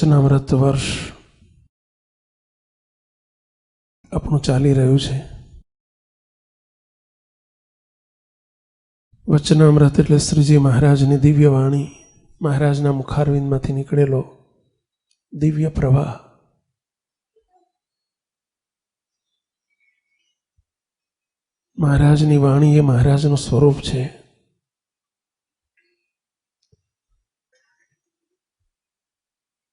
વચનામૃત વર્ષ આપણું ચાલી રહ્યું છે. વચનામૃત એટલે શ્રીજી મહારાજની દિવ્ય વાણી, મહારાજના મુખારવિંદમાંથી નીકળેલો દિવ્ય પ્રવાહ. મહારાજની વાણી એ મહારાજનું સ્વરૂપ છે.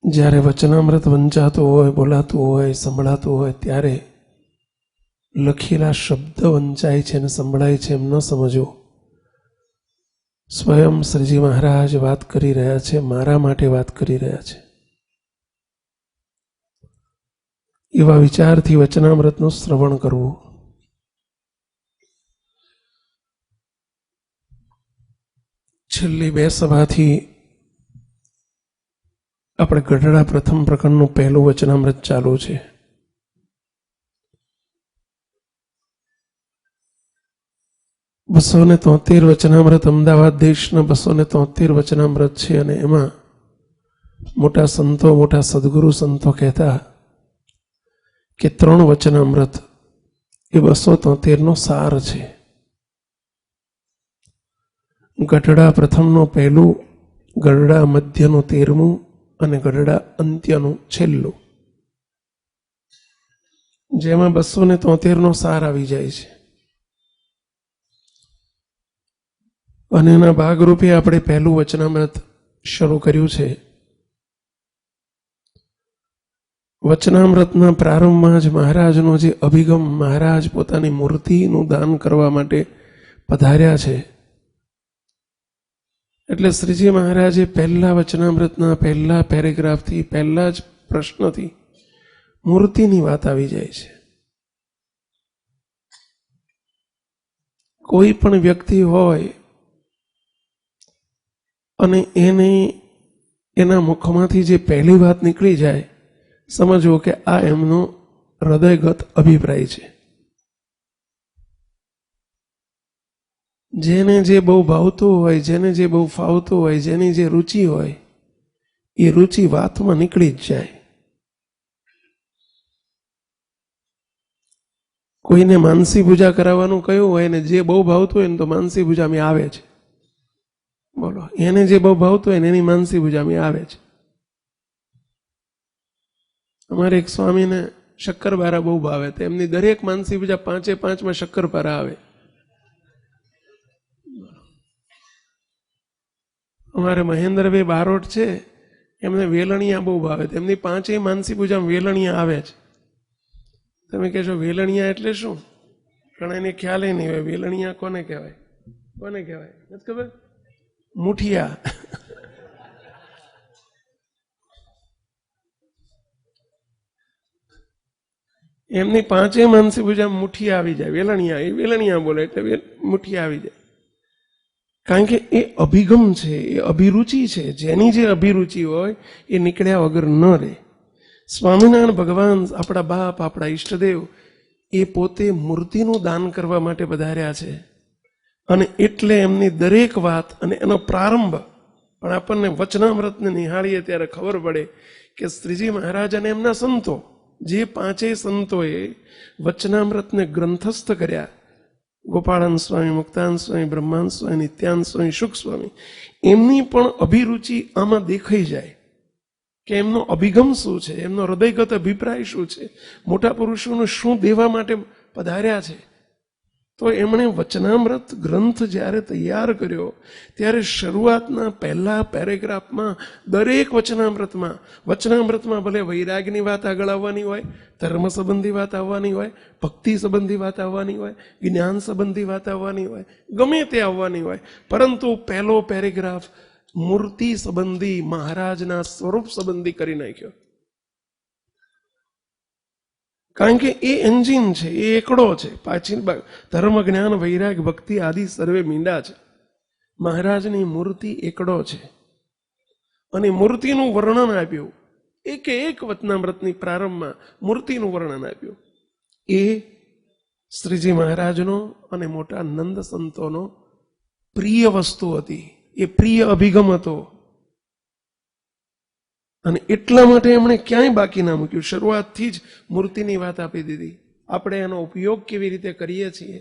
જ્યારે વચનામૃત વંચાતું હોય, બોલાતું હોય, સંભળાતું હોય ત્યારે લખેલા શબ્દ વંચાય છે અને સંભળાય છે એમ ન સમજો. સ્વયં શ્રીજી મહારાજ વાત કરી રહ્યા છે, મારા માટે વાત કરી રહ્યા છે. એવા વિચારથી વચનામૃતનું શ્રવણ કરવું. છેલ્લી 2 સભાથી આપણે ગઢડા પ્રથમ પ્રકરણનું પહેલું વચનામૃત ચાલુ છે. બસો ને 73 વચનામૃત અમદાવાદ દેશના 273 વચનામૃત છે અને એમાં મોટા સંતો, મોટા સદગુરુ સંતો કહેતા કે 3 વચનામૃત એ 273નો સાર છે. ગઢડા પ્રથમનું પહેલું, ગઢડા મધ્યનું 13મું અને ગઢડા અંત્યનું છેલ્લું, જેમાં 273નો સાર આવી જાય છે. અને એના ભાગરૂપે આપણે પહેલું વચનામૃત શરૂ કર્યું છે. વચનામૃતના પ્રારંભમાં જ મહારાજનો જે અભિગમ, મહારાજ પોતાની મૂર્તિનું દાન કરવા માટે પધાર્યા છે, એટલે શ્રીજી મહારાજે પહેલા વચનામૃતના પહેલા પેરેગ્રાફથી, પહેલા જ પ્રશ્નથી મૂર્તિની વાત આવી જાય છે. કોઈ પણ વ્યક્તિ હોય અને એના મુખમાંથી જે પહેલી વાત નીકળી જાય, સમજવો કે આ એમનો હૃદયગત અભિપ્રાય છે. જેને જે બહુ ભાવતું હોય, જેને જે બહુ ફાવતું હોય, જેની જે રુચિ હોય, એ રુચિ વાતમાં નીકળી જ જાય. કોઈને માનસી પૂજા કરાવવાનું કહ્યું હોય ને જે બહુ ભાવતું હોય ને તો માનસી પૂજામાં આવે છે. બોલો, એને જે બહુ ભાવતું હોય ને એની માનસી પૂજામાં આવે છે. અમારે એક સ્વામીને શક્કરપારા બહુ ભાવે, તો એમની દરેક માનસી પૂજા 5-5માં શક્કરપારા આવે. અમારે મહેન્દ્રભાઈ બારોટ છે, એમને વેલણિયા બહુ ભાવે, તેમની 5 માનસી પૂજામાં વેલણિયા આવે છે. તમે કહેશો વેલણિયા એટલે શું? ઘણા એને ખ્યાલ નહીં હોય વેલણિયા કોને કહેવાય. કોને કહેવાય નથી ખબર? મુઠિયા. એમની 5 માનસી પૂજામાં મુઠિયા આવી જાય. વેલણિયા, એ વેલણિયા બોલે એટલે મુઠિયા આવી જાય. કારણ કે એ અભિગમ છે, એ અભિરુચિ છે. જેની જે અભિરુચિ હોય એ નીકળ્યા વગર ન રહે. સ્વામિનારાયણ ભગવાન, આપણા બાપ, આપણા ઈષ્ટદેવ, એ પોતે મૂર્તિનું દાન કરવા માટે પધાર્યા છે. અને એટલે એમની દરેક વાત અને એનો પ્રારંભ પણ આપણને વચનામૃતને નિહાળીએ ત્યારે ખબર પડે કે શ્રીજી મહારાજ અને એમના સંતો, જે 5 સંતોએ વચનામૃતને ગ્રંથસ્થ કર્યા, ગોપાળાનંદ સ્વામી, મુક્તાનંદ સ્વામી, બ્રહ્માનંદ સ્વામી, નિત્યાનંદ સ્વામી, શુક સ્વામી, એમની પણ અભિરુચિ આમાં દેખાઈ જાય કે એમનો અભિગમ શું છે, એમનો હૃદયગત અભિપ્રાય શું છે, મોટા પુરુષોને શું દેવા માટે પધાર્યા છે. તો એમણે વચનામૃત ગ્રંથ જ્યારે તૈયાર કર્યો ત્યારે શરૂઆતના પહેલા પેરેગ્રાફમાં દરેક વચનામૃતમાં ભલે વૈરાગની વાત આગળ આવવાની હોય, ધર્મ સંબંધી વાત આવવાની હોય, ભક્તિ સંબંધી વાત આવવાની હોય, જ્ઞાન સંબંધી વાત આવવાની હોય, ગમે તે આવવાની હોય, પરંતુ પહેલો પેરેગ્રાફ મૂર્તિ સંબંધી, મહારાજના સ્વરૂપ સંબંધી કરી નાખ્યો. કારણ કે એ એન્જિન છે, એ એકડો છે. પાછી ધર્મ, જ્ઞાન, વૈરાગ, ભક્તિ આદિ સર્વે મીંડા છે. મહારાજની મૂર્તિ એકડો છે. અને મૂર્તિનું વર્ણન આપ્યું, એક વચનામૃતની પ્રારંભમાં મૂર્તિનું વર્ણન આપ્યું. એ શ્રીજી મહારાજનો અને મોટા નંદ સંતોનો પ્રિય વસ્તુ હતી, એ પ્રિય અભિગમ હતો. અને એટલા માટે એમણે ક્યાંય બાકી ના મૂક્યું. શરૂઆતથી જ મૂર્તિની વાત આપી દીધી. આપણે એનો ઉપયોગ કેવી રીતે કરીએ છીએ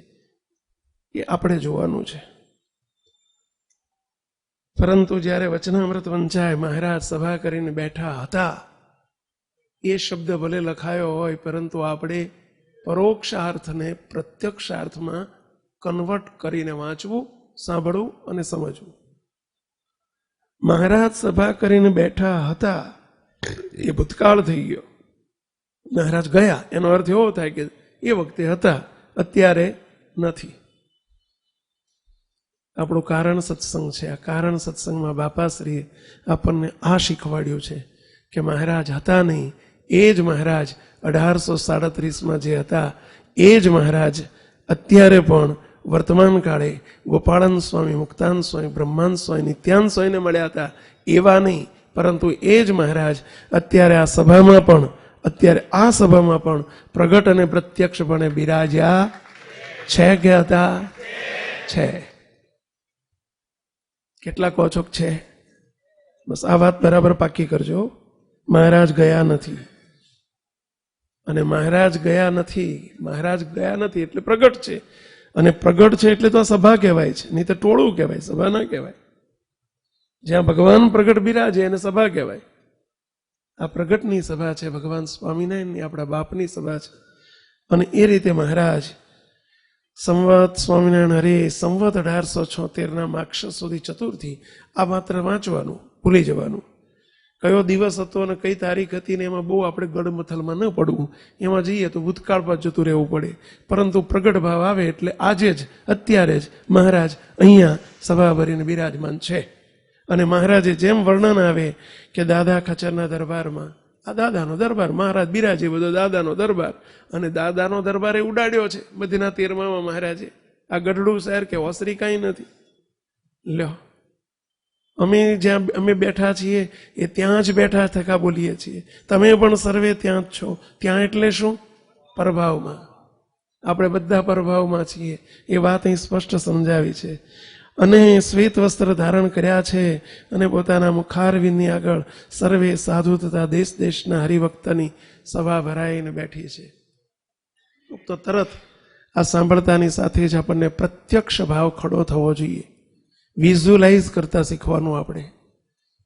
એ આપણે જોવાનું છે. પરંતુ જ્યારે વચનામૃત વંચાય, મહારાજ સભા કરીને બેઠા હતા, એ શબ્દ ભલે લખાયો હોય, પરંતુ આપણે પરોક્ષાર્થને પ્રત્યક્ષાર્થમાં કન્વર્ટ કરીને વાંચવું, સાંભળવું અને સમજવું. મહારાજ સભા કરીને બેઠા હતા એ ભૂતકાળ થઈ ગયો. મહારાજ ગયા એનો અર્થ એવો થાય કે એ વખતે હતા, અત્યારે નથી. આપણું કારણ સત્સંગ છે. આ કારણ સત્સંગમાં બાપાશ્રીએ આપણને આ શીખવાડ્યું છે કે મહારાજ હતા નહીં, એ જ મહારાજ 1837માં જે હતા એ જ મહારાજ અત્યારે પણ વર્તમાન કાળે ગોપાળાનંદ સ્વામી, મુક્તાનંદ સ્વામી, બ્રહ્માનંદ સ્વામી, નિત્યાનંદ સ્વામીને મળ્યા હતા એવા નહીં, પરંતુ એ જ મહારાજ અત્યારે આ સભામાં પણ પ્રગટ અને પ્રત્યક્ષપણે બિરાજ્યા છે કે હતા? છે. કેટલા કહો છો છે? બસ આ વાત બરાબર પાકી કરજો. મહારાજ ગયા નથી. અને મહારાજ ગયા નથી એટલે પ્રગટ છે. અને પ્રગટ છે એટલે તો સભા કહેવાય છે, નહીં તો ટોળું કહેવાય, સભા ના કહેવાય. જ્યાં ભગવાન પ્રગટ બિરાજે એને સભા કહેવાય. આ પ્રગટની સભા છે, ભગવાન સ્વામિનારાયણની, આપણા બાપની સભા છે. અને એ રીતે મહારાજ સંવત સ્વામિનારાયણ હરે સંવત 1876 માક્ષર સુધી ચતુર્થી આ માત્ર વાંચવાનું, ભૂલી જવાનું. કયો દિવસ હતો અને કઈ તારીખ હતી ને એમાં બહુ આપણે ગડમથલમાં ન પડવું. એમાં જઈએ તો ભૂતકાળ પર જતું રહેવું પડે. પરંતુ પ્રગટ ભાવ આવે એટલે આજે જ, અત્યારે જ મહારાજ અહીંયા સભા ભરીને બિરાજમાન છે. અને મહારાજે જેમ વર્ણન આવે કે દાદા ખચરના દરબારમાં, આ દાદાનો દરબાર, મહારાજ બિરાજે બધો દાદાનો દરબાર. અને દાદાનો દરબારે ઉડાડ્યો છે બધીના 13માં મહારાજે. આ ગઢડું શહેર કે ઓસરી કાંઈ નથી. લ્યો, અમે બેઠા છીએ એ ત્યાં જ બેઠા થકા બોલીએ છીએ. તમે પણ સર્વે ત્યાં જ છો. ત્યાં એટલે શું? પરભાવમાં. આપણે બધા પરભાવમાં છીએ. એ વાત અહીં સ્પષ્ટ સમજાવી છે. અને શ્વેત વસ્ત્ર ધારણ કર્યા છે અને પોતાના મુખારવિંદની આગળ સર્વે સાધુ તથા દેશ દેશના હરિભક્તની સભા ભરાઈને બેઠી છે. તો તરત આ સાંભળતાની સાથે જ આપણને પ્રત્યક્ષ ભાવ ખડો થવો જોઈએ. વિઝ્યુલાઇઝ કરતા શીખવાનું આપણે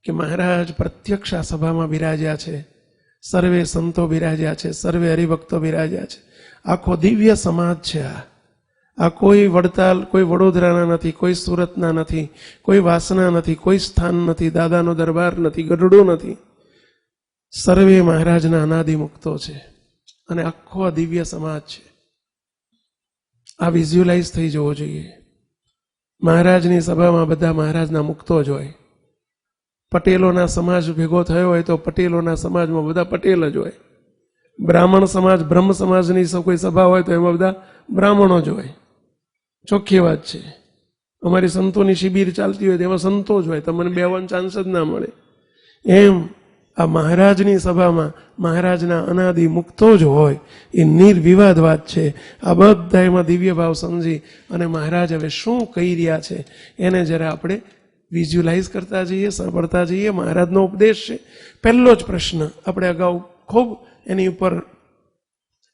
કે મહારાજ પ્રત્યક્ષ આ સભામાં બિરાજ્યા છે, સર્વે સંતો બિરાજ્યા છે, સર્વે હરિભક્તો બિરાજ્યા છે. આખો દિવ્ય સમાજ છે. આ કોઈ વડતાલ, કોઈ વડોદરાના નથી, કોઈ સુરતના નથી, કોઈ વાસના નથી, કોઈ સ્થાન નથી, દાદાનો દરબાર નથી, ગઢડો નથી. સર્વે મહારાજના અનાદિ મુક્તો છે અને આખો આ દિવ્ય સમાજ છે. આ વિઝ્યુલાઇઝ થઈ જવો જોઈએ. મહારાજની સભામાં બધા મહારાજના મુક્તો જ હોય. પટેલોના સમાજ ભેગો થયો હોય તો પટેલોના સમાજમાં બધા પટેલ જ હોય. બ્રાહ્મણ સમાજ, બ્રહ્મ સમાજની કોઈ સભા હોય તો એમાં બધા બ્રાહ્મણો જ હોય. ચોખ્ખી વાત છે. અમારી સંતોની શિબિર ચાલતી હોય તેમાં સંતો જ હોય, તમને બેવાનો ચાન્સ જ ના મળે. એમ આ મહારાજની સભામાં મહારાજના અનાદિ મુક્તો જ હોય એ નિર્વિવાદ વાત છે. આ બધા એમાં દિવ્ય ભાવ સમજી અને મહારાજ હવે શું કહી રહ્યા છે એને જરા આપણે વિઝ્યુલાઇઝ કરતા જઈએ, સાંભળતા જઈએ. મહારાજનો ઉપદેશ છે. પહેલો જ પ્રશ્ન આપણે અગાઉ ખૂબ એની ઉપર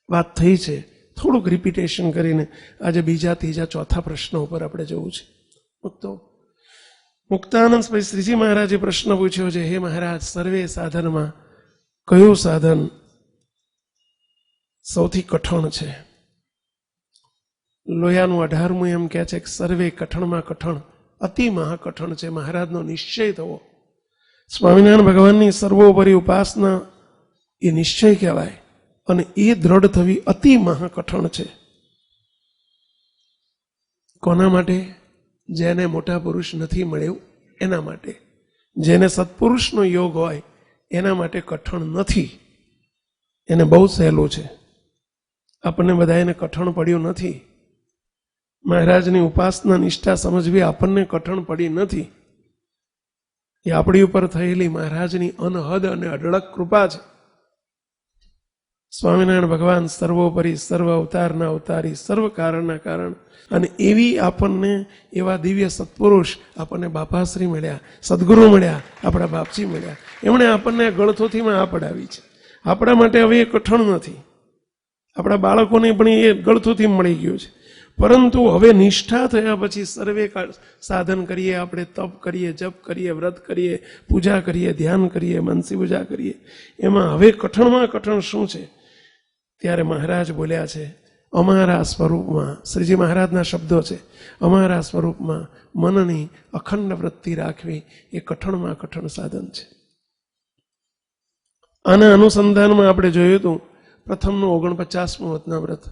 વાત થઈ છે. થોડુંક રિપીટેશન કરીને આજે બીજા, ત્રીજા, ચોથા પ્રશ્નો ઉપર આપણે જવું છે. મુક્તાનંદ સ્વામી શ્રીજી મહારાજે પ્રશ્ન પૂછ્યો છે, હે મહારાજ, સર્વે સાધનમાં કયું સાધન સૌથી કઠણ છે? લોયાનું 18મું એમ કહે છે કે સર્વે કઠણમાં કઠણ, અતિ મહાકઠણ છે મહારાજનો નિશ્ચય થવો. સ્વામિનારાયણ ભગવાનની સર્વોપરી ઉપાસના એ નિશ્ચય કહેવાય અને એ દ્રઢ થવી અતિ મહાકઠણ છે. કોના માટે? જેને મોટા પુરુષ નથી મળ્યું એના માટે. જેને સત્પુરુષનો યોગ હોય એના માટે કઠણ નથી. એને બહુ સહેલું છે. આપણને બધા એને કઠણ પડ્યું નથી. મહારાજની ઉપાસના નિષ્ઠા સમજવી આપણને કઠણ પડી નથી. એ આપણી ઉપર થયેલી મહારાજની અનહદ અને અઢળક કૃપા છે. સ્વામિનારાયણ ભગવાન સર્વોપરી, સર્વ અવતારના અવતારી, સર્વ કારણના કારણ. અને એવી આપણને એવા દિવ્ય સત્પુરુષ આપણને બાપાશ્રી મળ્યા, સદગુરુ મળ્યા, આપણા બાપજી મળ્યા. એમણે આપણને ગળથોથીમાં આ પડાવી છે. આપણા માટે હવે એ કઠણ નથી. આપણા બાળકોને પણ એ ગળથોથી મળી ગયું છે. પરંતુ હવે નિષ્ઠા થયા પછી સર્વે સાધન કરીએ, આપણે તપ કરીએ, જપ કરીએ, વ્રત કરીએ, પૂજા કરીએ, ધ્યાન કરીએ, માનસી પૂજા કરીએ, એમાં હવે કઠણમાં કઠણ શું છે? ત્યારે મહારાજ બોલ્યા છે, અમારા સ્વરૂપમાં, શ્રીજી મહારાજના શબ્દો છે, અમારા સ્વરૂપમાં મનની અખંડ વૃત્તિ રાખવી એ કઠણમાં કઠણ સાધન છે. આના અનુસંધાનમાં આપણે જોયું હતું પ્રથમનું 49મું વતના વ્રત.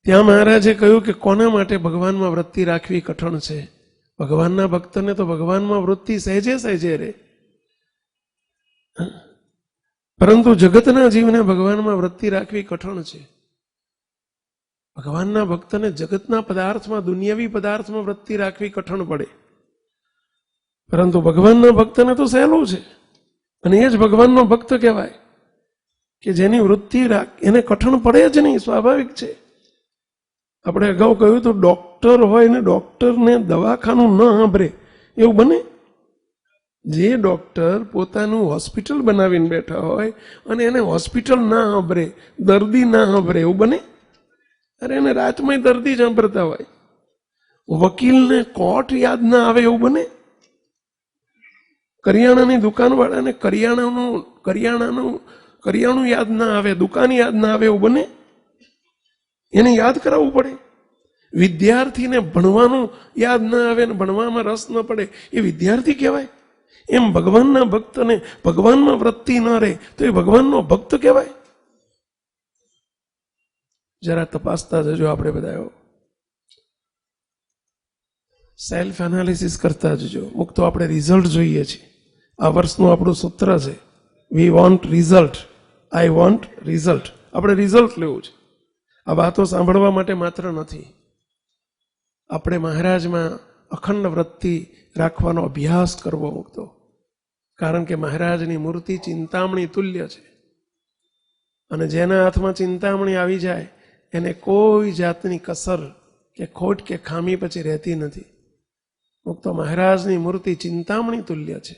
ત્યાં મહારાજે કહ્યું કે કોના માટે ભગવાનમાં વૃત્તિ રાખવી કઠણ છે? ભગવાનના ભક્તને તો ભગવાનમાં વૃત્તિ સહેજે સહેજે રહે, પરંતુ જગતના જીવને ભગવાનમાં વૃત્તિ રાખવી કઠણ છે. ભગવાનના ભક્તને જગતના પદાર્થમાં, દુનિયાવી પદાર્થમાં વૃત્તિ રાખવી કઠણ પડે, પરંતુ ભગવાનના ભક્તને તો સહેલું છે. અને એ જ ભગવાનનો ભક્ત કહેવાય કે જેની વૃત્તિ એને કઠણ પડે જ નહીં, સ્વાભાવિક છે. આપણે અગાઉ કહ્યું તો ડોક્ટર હોય ને ડોક્ટરને દવાખાનું ન સાંભળે એવું બને? જે ડોક્ટર પોતાનું હોસ્પિટલ બનાવીને બેઠા હોય અને એને હોસ્પિટલ ના સાંભળે, દર્દી ના સાંભળે એવું બને? અરે એને રાતમાં દર્દી સાંભળતા હોય. વકીલને કોર્ટ યાદ ના આવે એવું બને? કરિયાણાની દુકાનવાળાને કરિયાણું યાદ ના આવે, દુકાન યાદ ના આવે એવું બને? એને યાદ કરાવવું પડે. વિદ્યાર્થીને ભણવાનું યાદ ના આવે ને ભણવામાં રસ ન પડે એ વિદ્યાર્થી કહેવાય? એમ ભગવાનના ભક્તને ભગવાનમાં વૃત્તિ ન રહે તો એ ભગવાનનો ભક્ત કહેવાય? જરા તપાસતા જજો. આપણે બધા સેલ્ફ એનાલિસિસ કરતા જજો. મુક્ત આપણે રિઝલ્ટ જોઈએ છીએ. આ વર્ષનું આપણું સૂત્ર છે, we want result, I want result. આપણે રિઝલ્ટ લેવું છે. આ વાતો સાંભળવા માટે માત્ર નથી. આપણે મહારાજમાં અખંડ વૃત્તિ રાખવાનો અભ્યાસ કરવો મુક્તો. કારણ કે મહારાજની મૂર્તિ ચિંતામણી તુલ્ય છે, અને જેના હાથમાં ચિંતામણી આવી જાય એને કોઈ જાતની કસર કે ખોટ કે ખામી પછી રહેતી નથી. મુક્તો મહારાજની મૂર્તિ ચિંતામણી તુલ્ય છે,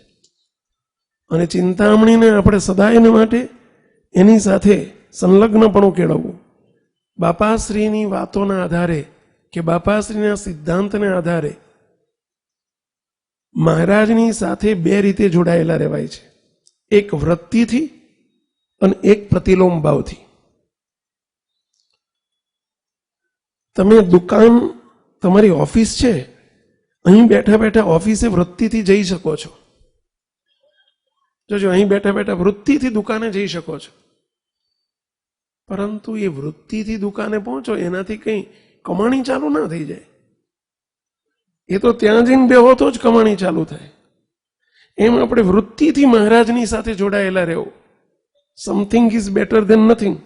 અને ચિંતામણીને આપણે સદાયને માટે એની સાથે સંલગ્નપણું કેળવવું. બાપાશ્રીની વાતોના આધારે કે બાપાશ્રીના સિદ્ધાંતને આધારે મહારાજની સાથે બે રીતે જોડાયેલા રહેવાય છે, એક વૃત્તિથી અને એક પ્રતિલોમ ભાવથી. તમે દુકાન, તમારી ઓફિસ છે, અહીં બેઠા બેઠા ઓફિસે વૃત્તિથી જઈ શકો છો. જોજો, અહીં બેઠા બેઠા વૃત્તિથી દુકાને જઈ શકો છો, પરંતુ એ વૃત્તિથી દુકાને પહોંચો એનાથી કંઈ કમાણી ચાલુ ના થઈ જાય. એ તો ત્યાં જઈને બેહો તો જ કમાણી ચાલુ થાય. એમ આપણે વૃત્તિથી મહારાજની સાથે જોડાયેલા રહેવું. Something is better than nothing.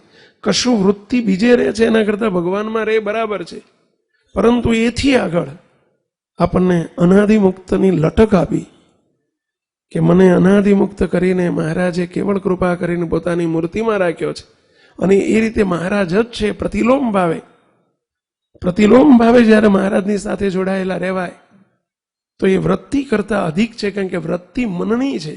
કશું વૃત્તિ બીજે રહે છે એના કરતાં ભગવાનમાં રહે બરાબર છે, પરંતુ એથી આગળ આપણને અનાદિમુક્તની લટક આપી કે મને અનાદિમુક્ત કરીને મહારાજે કેવળ કૃપા કરીને પોતાની મૂર્તિમાં રાખ્યો છે, અને એ રીતે મહારાજ જ છે. પ્રતિલોમ ભાવે જ્યારે મહારાજની સાથે જોડાયેલા રહેવાય તો એ વૃત્તિ કરતાં અધિક છે, કારણ કે વૃત્તિ મનની છે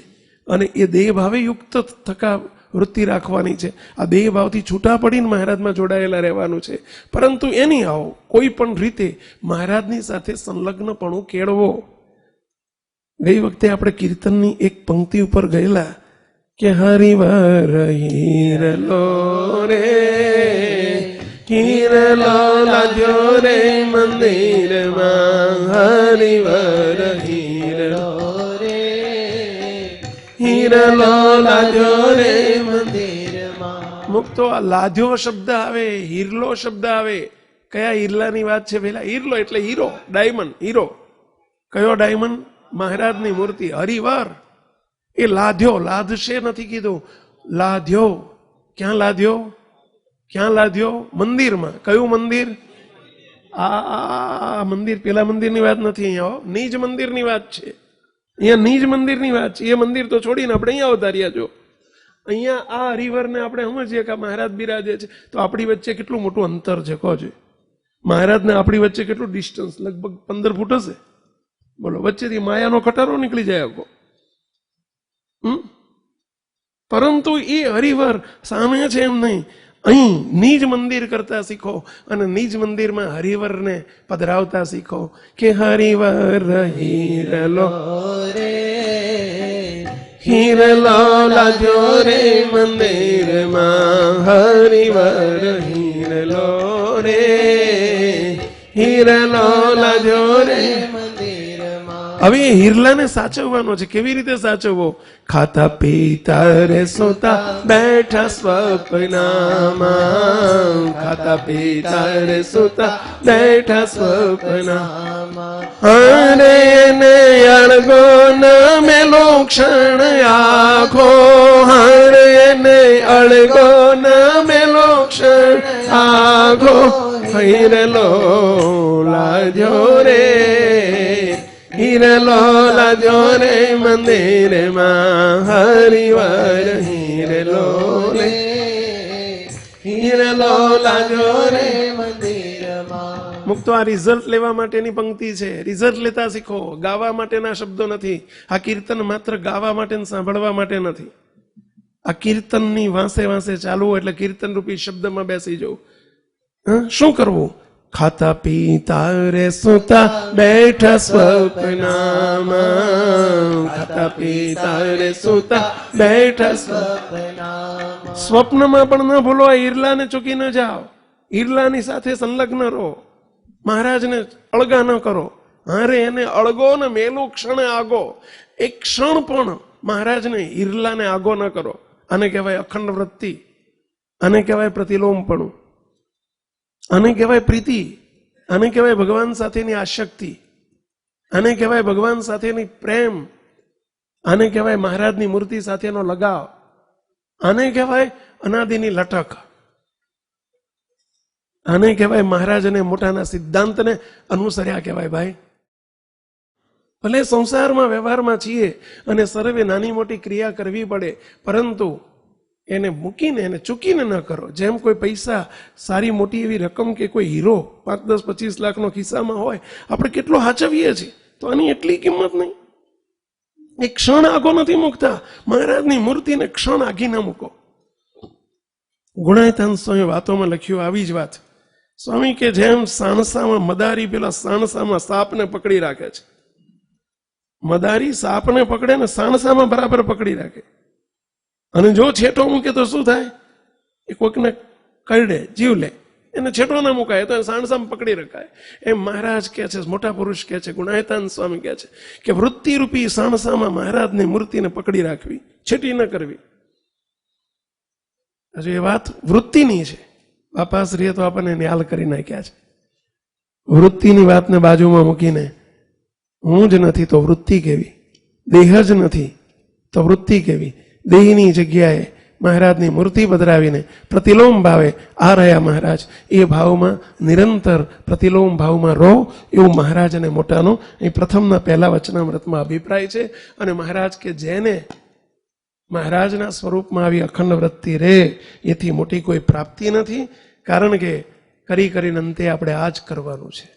અને એ દેહ ભાવે યુક્ત થકા વૃત્તિ રાખવાની છે. આ દેહ ભાવથી છૂટા પડીને મહારાજમાં જોડાયેલા રહેવાનું છે. પરંતુ એની આવો કોઈ પણ રીતે મહારાજની સાથે સંલગ્નપણું કેળવો. ગઈ વખતે આપણે કીર્તનની એક પંક્તિ ઉપર ગયેલા કે હરિવર હીરલો રે, હીરલો લાગ્યો રે મંદિરમાં, હરિવર હીરલો રે, હીરલો લાગ્યો રે મંદિરમાં. મુક્તો આ લાધ્યો શબ્દ આવે, હીરલો શબ્દ આવે. કયા હીરલાની વાત છે? પેલા હીરલો એટલે હીરો, ડાયમંડ, હીરો. કયો ડાયમંડ? મહારાજની મૂર્તિ. હરિવર એ લાધ્યો, લાધશે નથી કીધું, લાધ્યો. ક્યાં લાધ્યો? ક્યાં લાધ્યો? મંદિરમાં. કયું મંદિર? આ મંદિર પેલા મંદિરની વાત નથી. અહીંયા નિજ મંદિરની વાત છે. અહીંયા નિજ મંદિરની વાત છે. એ મંદિર તો છોડીને આપણે અહીંયા અવતાર્યા છો. અહીંયા આ હરિવરને આપણે સમજીએ કે મહારાજ બિરાજે છે, તો આપણી વચ્ચે કેટલું મોટું અંતર છે કહો છે. મહારાજને આપણી વચ્ચે કેટલું ડિસ્ટન્સ, લગભગ 15 ફૂટ હશે. બોલો, વચ્ચેથી માયાનો ખટારો નીકળી જાય આખો. પરંતુ એ હરિવર સામે છે એમ નહીં. અહીં નિજ મંદિર કરતા શીખો અને નિજ મંદિરમાં હરિવરને પધરાવતા શીખો કે હરિવર હીરલો રે, હીરલો લાજો રે મંદિરમાં, હરિવર હીરલો રે, હીરલો લાજો રે. હવે એ હિરલાને સાચવવાનો છે. કેવી રીતે સાચવવો? ખાતા પીતા રે સોતા બેઠા સ્વપ્નામાં, ખાતા પીતા રે સોતા બેઠા સ્વપ્નામાં. અરે ને અળગો ન મેલો ક્ષણ આખો, હરે ને અળગો ન મેલો ક્ષણ આખો, હિરલો લાજો રે, હીરલો લાજો રે મંદિરમાં, હરિવર હીરલો રે, હીરલો લાજો રે મંદિરમાં. મુક્તો આ રિઝલ્ટ લેવા માટેની પંક્તિ છે. રિઝલ્ટ લેતા શીખો. ગાવા માટેના શબ્દો નથી. આ કીર્તન માત્ર ગાવા માટે સાંભળવા માટે નથી. આ કીર્તનની વાંસે વાંસે ચાલવું એટલે કીર્તન રૂપી શબ્દમાં બેસી જવું. શું કરવું? ખાતા પીતા રે સુતા બેઠા સ્વપ્નામાં, ખાતા પીતા રે સુતા બેઠા સ્વપ્નામાં. સ્વપ્નમાં પણ ન ભૂલો, ઈરલાને ચૂકી ન જાઓ. ઈરલાની સાથે સંલગ્ન રહો. મહારાજને અળગા ન કરો. હારે એને અળગો ને મેલું ક્ષણે આગો. એક ક્ષણ પણ મહારાજને ઈરલાને આગો ન કરો. આને કહેવાય અખંડ વૃત્તિ, આને કહેવાય પ્રતિલોમપણું, આને કહેવાય પ્રીતિ, આને કહેવાય ભગવાન સાથેની આસક્તિ, આને કહેવાય ભગવાન સાથેની પ્રેમ, આને કહેવાય મહારાજની મૂર્તિ સાથેનો લગાવ, આને કહેવાય અનાદિની લટક, આને કહેવાય મહારાજ અને મોટાના સિદ્ધાંતને અનુસર્યા કહેવાય. ભાઈ, ભલે સંસારમાં વ્યવહારમાં છીએ અને સર્વે નાની મોટી ક્રિયા કરવી પડે, પરંતુ એને મૂકીને એને ચૂકીને ન કરો. જેમ કોઈ પૈસા, સારી મોટી એવી રકમ કે કોઈ હીરો 5, 10, 25 લાખનો ખિસ્સામાં હોય, આપણે કેટલો હાચવીએ છીએ, તો આની એટલી કિંમત નહીં. એક ક્ષણ આગો નથી મૂકતા. મહારાજની મૂર્તિને ક્ષણ આગી ના મૂકો. ગુણાયતાન સ્વામી વાતોમાં લખ્યું આવી જ વાત. સ્વામી કે જેમ સાણસામાં મદારી પેલા સાણસામાં સાપને પકડી રાખે છે, મદારી સાપને પકડે ને સાણસામાં બરાબર પકડી રાખે, અને જો છેટો મૂકે તો શું થાય? એ કોઈકને કરડે, જીવ લે. એને છેટો ના મુકાય તો સાણસામાં પકડી રખાય. એમ મહારાજ કહે છે, મોટા પુરુષ કહે છે, ગુણાયતાન સ્વામી કહે છે કે વૃત્તિરૂપી સાણસામાં મહારાજની મૂર્તિને પકડી રાખવી, છેટી ન કરવી. હજુ એ વાત વૃત્તિની છે. બાપાશ્રીએ તો આપણને ન્યાલ કરી નાખ્યા છે. વૃત્તિની વાતને બાજુમાં મૂકીને હું જ નથી તો વૃત્તિ કેવી, દેહ જ નથી તો વૃત્તિ કેવી, દેહની જગ્યાએ મહારાજની મૂર્તિ પધરાવીને પ્રતિલોમ ભાવે આ રહ્યા મહારાજ, એ ભાવમાં નિરંતર પ્રતિલોમ ભાવમાં રહો, એવું મહારાજ અને મોટાનો એ પ્રથમના પહેલા વચનામૃતમાં અભિપ્રાય છે. અને મહારાજ કે જેને મહારાજના સ્વરૂપમાં આવી અખંડ વૃત્તિ રહે, એથી મોટી કોઈ પ્રાપ્તિ નથી. કારણ કે કરી કરીને અંતે આપણે આ જ કરવાનું છે.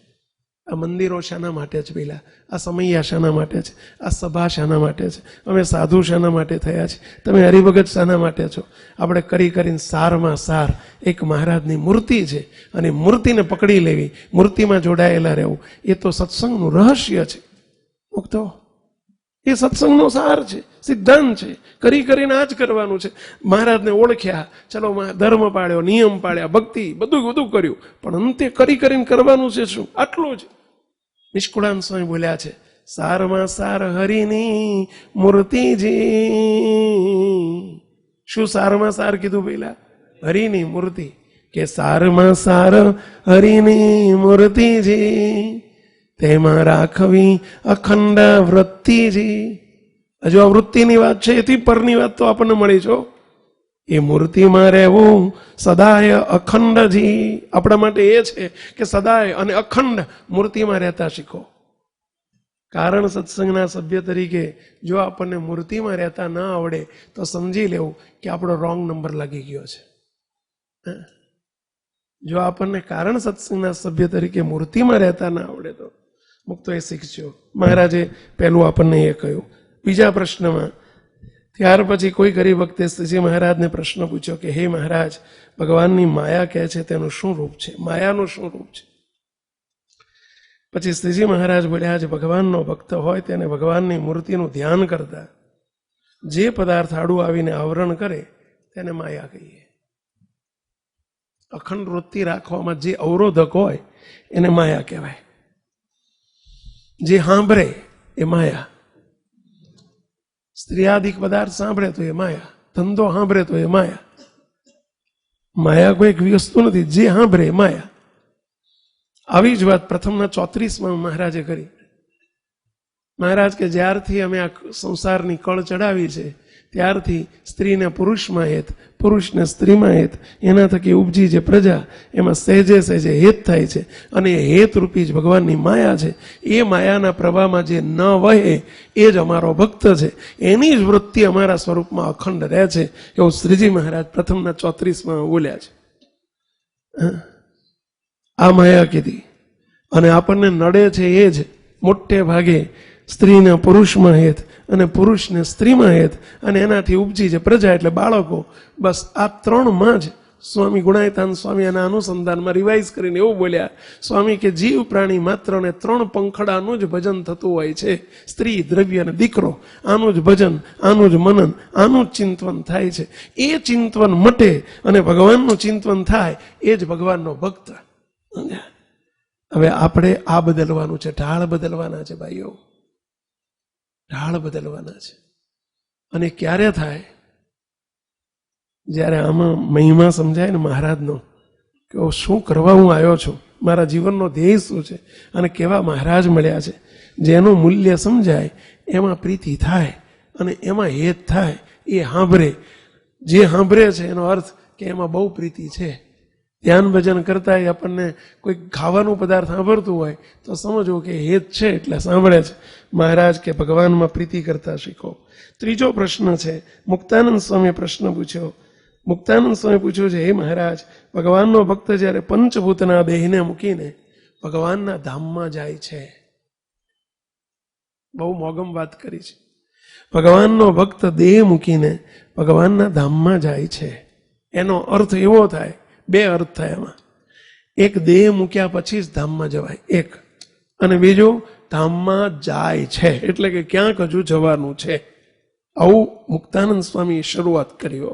આ મંદિરો શાના માટે છે? પેલા આ સમૈયા શાના માટે છે? આ સભા શાના માટે છે? અમે સાધુ શાના માટે થયા છે? તમે હરિભગત શાના માટે છો? આપણે કરી કરીને સારમાં સાર એક મહારાજની મૂર્તિ છે, અને મૂર્તિને પકડી લેવી, મૂર્તિમાં જોડાયેલા રહેવું, એ તો સત્સંગનું રહસ્ય છે. મુક્તો એ સત્સંગનો સાર છે, સિદ્ધાંત છે. કરી કરીને આ જ કરવાનું છે. મહારાજને ઓળખ્યા, ચલો ધર્મ પાળ્યો, નિયમ પાળ્યા, ભક્તિ બધું કર્યું, પણ અંતે કરી કરીને કરવાનું છે શું? આટલું જ. નિષ્કુળાન સ્વામી બોલ્યા છે, સારમાં સાર હરિની મૂર્તિજી. શું સારમાં સાર કીધું પેલા? હરિની મૂર્તિ. કે સારમાં સાર હરિની મૂર્તિજી, તેમાં રાખવી અખંડ વૃત્તિજી. હજુ આ વૃત્તિની વાત છે, એથી પરની વાત તો આપણને મળી છો. એ મૂર્તિમાં રહેવું સદાય અખંડજી. આપણા માટે એ છે કે સદાય અને અખંડ મૂર્તિમાં રહેતા શીખો. કારણ સત્સંગના સભ્ય તરીકે જો આપણને મૂર્તિમાં રહેતા ન આવડે તો સમજી લેવું કે આપણો રોંગ નંબર લાગી ગયો છે. જો આપણને કારણ સત્સંગના સભ્ય તરીકે મૂર્તિમાં રહેતા ના આવડે તો મુક્તો એ શીખજો. મહારાજે પહેલું આપણને એ કહ્યું. બીજા પ્રશ્નમાં ત્યાર પછી કોઈ ગરીબ વખતે શ્રીજી મહારાજને પ્રશ્ન પૂછ્યો કે હે મહારાજ, ભગવાનની માયા કહે છે તેનું શું રૂપ છે? માયાનું શું રૂપ છે? પછી શ્રીજી મહારાજ બોલ્યા, જે ભગવાનનો ભક્ત હોય તેને ભગવાનની મૂર્તિનું ધ્યાન કરતા જે પદાર્થ આડું આવીને આવરણ કરે તેને માયા કહીએ. અખંડ વૃત્તિ રાખવામાં જે અવરોધક હોય એને માયા કહેવાય. જે સાંભળે એ માયા. સ્ત્રીયાદિક પદાર્થ સાંભળે તો એ માયા, ધંધો સાંભળે તો એ માયા. માયા કોઈ એક વસ્તુ નથી, જે સાંભળે એ માયા. આવી જ વાત પ્રથમના 34માં મહારાજે કરી. મહારાજ કે જ્યારથી અમે આ સંસારની કળ ચડાવી છે ત્યારથી સ્ત્રીને પુરુષમાં હેત, પુરુષને સ્ત્રીમાં હેત, એના થકી ઉપજી જે પ્રજા એમાં સહેજે સહેજે હેત થાય છે. અને એ હેતરૂપી જ ભગવાનની માયા છે. એ માયાના પ્રવાહમાં જે ન વહે એ જ અમારો ભક્ત છે. એની જ વૃત્તિ અમારા સ્વરૂપમાં અખંડ રહે છે. એવું શ્રીજી મહારાજ પ્રથમના 34માં બોલ્યા છે. આ માયા કીધી. અને આપણને નડે છે એ જ મોટે ભાગે સ્ત્રીને પુરુષમાં હેત અને પુરુષને સ્ત્રીમાં હેત અને એનાથી ઉપજી છે પ્રજા એટલે બાળકો. બસ આ ત્રણમાં જ સ્વામી ગુણાયતાન સ્વામી એના અનુસંધાનમાં રિવાઇઝ કરીને એવું બોલ્યા, સ્વામી કે જીવ પ્રાણી માત્રને ત્રણ પંખડાનું જ ભજન થતું હોય છે. સ્ત્રી, દ્રવ્ય અને દીકરો. આનું જ ભજન, આનું જ મનન, આનું જ ચિંતવન થાય છે. એ ચિંતવન મટે અને ભગવાનનું ચિંતવન થાય એ જ ભગવાનનો ભક્ત. હવે આપણે આ બદલવાનું છે, ઢાળ બદલવાના છે ભાઈઓ, ઢાળ બદલવાના છે. અને ક્યારે થાય? જ્યારે આમાં મહિમા સમજાય ને મહારાજનો, કે શું કરવા હું આવ્યો છું, મારા જીવનનો ધ્યેય શું છે અને કેવા મહારાજ મળ્યા છે. જેનું મૂલ્ય સમજાય એમાં પ્રીતિ થાય અને એમાં હેત થાય. એ સાંભળે, જે સાંભળે છે એનો અર્થ કે એમાં બહુ પ્રીતિ છે. ધ્યાન ભજન કરતા આપણને કોઈ ખાવાનું પદાર્થ સાંભળતું હોય તો સમજવું કે હેત છે એટલે સાંભળે છે. મહારાજ કે ભગવાનમાં પ્રીતિ કરતા શીખો. ત્રીજો પ્રશ્ન છે, મુક્તાનંદ સ્વામીએ પ્રશ્ન પૂછ્યો. મુક્તાનંદ સ્વામી પૂછ્યું છે, હે મહારાજ, ભગવાનનો ભક્ત જ્યારે પંચભૂતના દેહને મૂકીને ભગવાનના ધામમાં જાય છે. બહુ મોગમ વાત કરી છે. ભગવાનનો ભક્ત દેહ મૂકીને ભગવાનના ધામમાં જાય છે. એનો અર્થ એવો થાય, બે અર્થ થાય એમાં. એક, દેહ મૂક્યા પછી જ ધામમાં જવાય, એક. અને બીજું, ધામમાં જાય છે એટલે કે ક્યાંક હજુ જવાનું છે. આવું મુક્તાનંદ સ્વામીએ શરૂઆત કરી.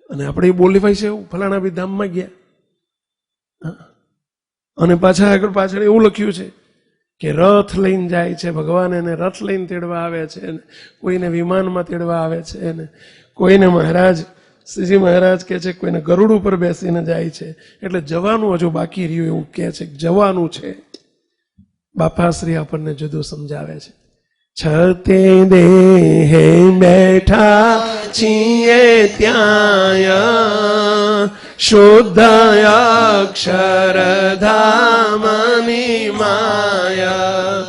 અને આપણે બોલી ભાઈ છે ફલાણા બી ધામમાં ગયા. અને પાછળ એવું લખ્યું છે કે રથ લઈને જાય છે ભગવાન, એને રથ લઈને તેડવા આવે છે, કોઈને વિમાનમાં તેડવા આવે છે, કોઈને મહારાજ શ્રીજી મહારાજ કહે છે કોઈને ગરુડ ઉપર બેસીને જાય છે. એટલે જવાનું હજુ બાકી રહ્યું એવું કહે છે, જવાનું છે. બાપાશ્રી આપણને જુદું સમજાવે છે. છતે દેહે બેઠા છીએ ત્યાં શુદ્ધ અક્ષરધામની માયા,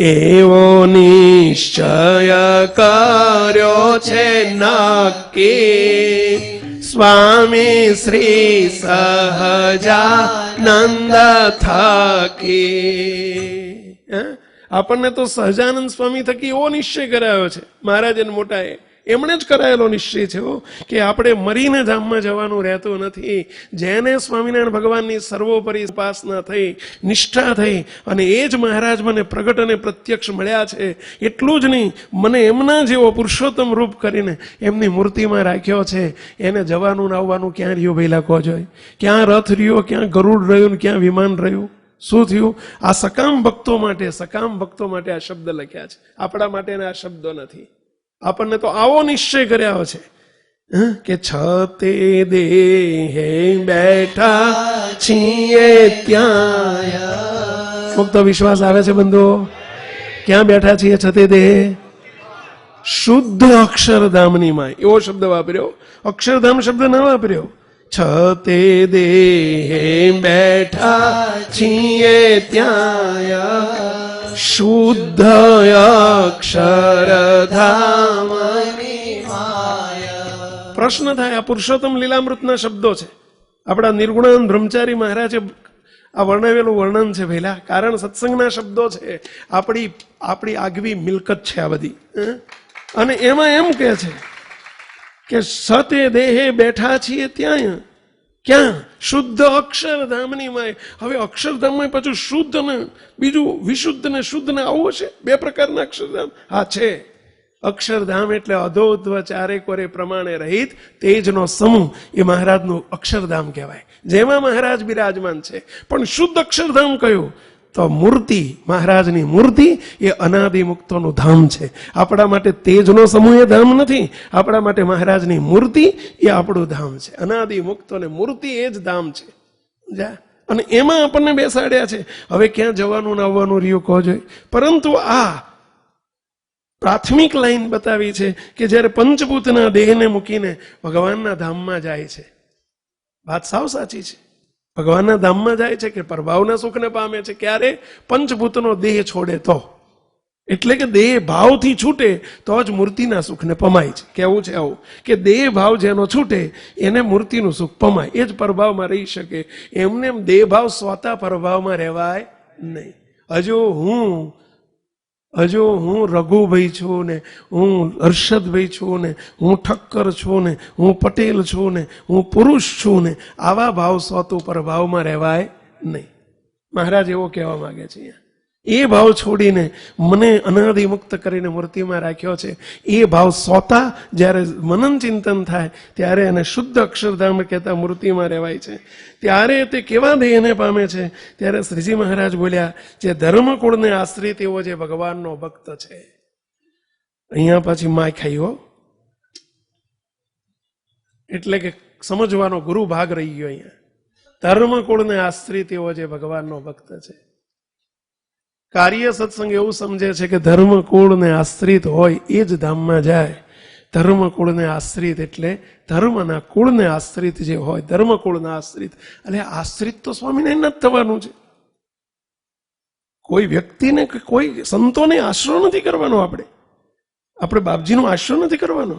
એવો નિશ્ચય કર્યો છે નક્કી સ્વામી શ્રી સહજાનંદ થકી. આપણને તો સહજાનંદ સ્વામી થકી એવો નિશ્ચય કરાયો છે મહારાજ મોટાએ. એમણે જ કરાયેલો નિશ્ચય છે કે આપણે મરીને ધામમાં જવાનું રહેતું નથી. જેને સ્વામિનારાયણ ભગવાનની સર્વોપરી ઉપાસના થઈ, નિષ્ઠા થઈ અને એ જ મહારાજ મને પ્રગટ અને પ્રત્યક્ષ મળ્યા છે. એટલું જ નહીં, મને એમના જેવો પુરુષોત્તમ રૂપ કરીને એમની મૂર્તિમાં રાખ્યો છે. એને જવાનું ને આવવાનું ક્યાં રહ્યું ભઈલા કહો જોઈએ? ક્યાં રથ રહ્યો, ક્યાં ગરુડ રહ્યું, ક્યાં વિમાન રહ્યું? શું થયું? આ સકામ ભક્તો માટે આ શબ્દ લખ્યા છે, આપણા માટેના આ શબ્દો નથી. આપણને તો આવો નિશ્ચય કર્યો છે કે છતે દેહે બેઠા છીએ ત્યાં. ફક્ત વિશ્વાસ આવે છે બંધો? ક્યાં બેઠા છીએ છતે દેહે? શુદ્ધ અક્ષરધામની માય. એવો શબ્દ વાપર્યો, અક્ષરધામ શબ્દ ન વાપર્યો. છતે દેહે બેઠા છીએ ત્યાં શુદ્ધ અક્ષરધામ. પ્રશ્ન થાય, આ પુરુષોત્તમ લીલામૃતના શબ્દો છે. આપણા નિર્ગુણાનંદ બ્રહ્મચારી મહારાજે આ વર્ણવેલું વર્ણન છે પહેલા. કારણ સત્સંગના શબ્દો છે, આપણી આગવી મિલકત છે આ બધી. અને એમાં એમ કે છે કે સતે દેહે બેઠા છીએ ત્યાં ક્યાં શુદ્ધ અક્ષરધામની માય. હવે અક્ષરધામમાં પાછું શુદ્ધ ને બીજું વિશુદ્ધ ને શુદ્ધ ને આવું હશે? બે પ્રકારના અક્ષરધામ હા છે. અક્ષરધામ એટલે અધોધ્વ ચારે કોરે પ્રમાણે રહિત તેજનો સમૂહ, એ મહારાજનું અક્ષરધામ કહેવાય, જેમાં મહારાજ બિરાજમાન છે. પણ શુદ્ધ અક્ષરધામ કયું? તો મૂર્તિ, મહારાજની મૂર્તિ એ અનાદિ મુક્તોનું ધામ છે. આપણા માટે તેજનો સમૂહ એ ધામ નથી, આપણા માટે મહારાજની મૂર્તિ એ આપણું ધામ છે. અનાદિ મુક્તો ને મૂર્તિ એ જ ધામ છે. અને એમાં આપણને બેસાડ્યા છે. હવે ક્યાં જવાનું ને આવવાનું રહ્યું કહો જોઈએ. પરંતુ આ પ્રાથમિક લાઈન બતાવી છે કે જ્યારે પંચભૂતના દેહને મૂકીને ભગવાનના ધામમાં જાય છે. વાત સાવ સાચી છે. ભગવાનના ધામમાં જાય છે કે પરભાવના સુખને પામે છે. ક્યારે? પંચભૂતનો દેહ છોડે તો. એટલે કે દેહ ભાવથી છૂટે તો જ મૂર્તિના સુખને પમાય છે. કેવું છે આવું કે દેહ ભાવ જેનો છૂટે એને મૂર્તિનું સુખ પમાય, એ જ પરભાવમાં રહી શકે. એમને એમ દેહ ભાવ સ્વતા પરભાવમાં રહેવાય નહીં. હજુ હું રઘુભાઈ છું ને, હું હર્ષદભાઈ છું ને, હું ઠક્કર છું ને, હું પટેલ છું ને, હું પુરુષ છું ને, આવા ભાવ સ્વતું પર ભાવમાં રહેવાય નહીં. મહારાજ એવો કહેવા માંગે છે. એ ભાવ છોડીને મને અનાદિ મુક્ત કરીને મૂર્તિમાં રાખ્યો છે. એ ભાવ સ્વતા જ્યારે મનન ચિંતન થાય ત્યારે એને શુદ્ધ અક્ષરધામ કહેતા મૂર્તિમાં રહેવાય છે. ત્યારે તે કેવા દેહને પામે છે? ત્યારે શ્રીજી મહારાજ બોલ્યા, જે ધર્મકુળને આશ્રિત એવો જે ભગવાનનો ભક્ત છે. અહીંયા પછી માય ખાઈ હો, એટલે કે સમજવાનો ગુરુ ભાગ રહી ગયો. અહીંયા ધર્મકુળને આશ્રિત એવો જે ભગવાનનો ભક્ત છે. કાર્ય સત્સંગ એવું સમજે છે કે ધર્મકુળને આશ્રિત હોય એ જ ધામમાં જાય. ધર્મકુળને આશ્રિત એટલે ધર્મના કુળને આશ્રિત જે હોય, ધર્મકુળના આશ્રિત. એટલે આશ્રિત તો સ્વામિનારાયણ જ થવાનું છે. કોઈ વ્યક્તિને કે કોઈ સંતોને આશરો નથી કરવાનો. આપણે બાપજીનો આશરો નથી કરવાનો.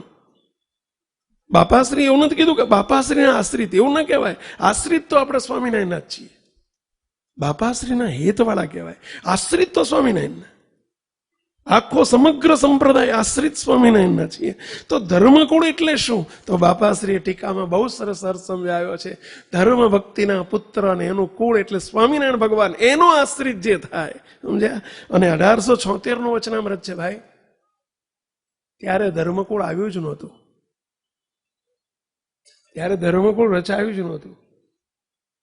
બાપાશ્રી એવું નથી કીધું કે બાપાશ્રીના આશ્રિત, એવું ના કહેવાય. આશ્રિત તો આપણે સ્વામિનારાયણના જ છીએ. બાપાશ્રીના હેતવાળા કહેવાય. આશ્રિત તો સ્વામિનારાયણના. આખો સમગ્ર સંપ્રદાય આશ્રિત સ્વામિનારાયણના છીએ. તો ધર્મકુળ એટલે શું? તો બાપાશ્રીએ ટીકામાં બહુ સરસ અર્થ સમજાવ્યો છે. ધર્મ ભક્તિના પુત્ર અને એનું કુળ એટલે સ્વામિનારાયણ ભગવાન, એનો આશ્રિત જે થાય. સમજ્યા? અને 1876 વચનામૃત છે ભાઈ. ત્યારે ધર્મકુળ આવ્યું જ નહોતું. ત્યારે ધર્મકુળ રચાયું જ નહોતું.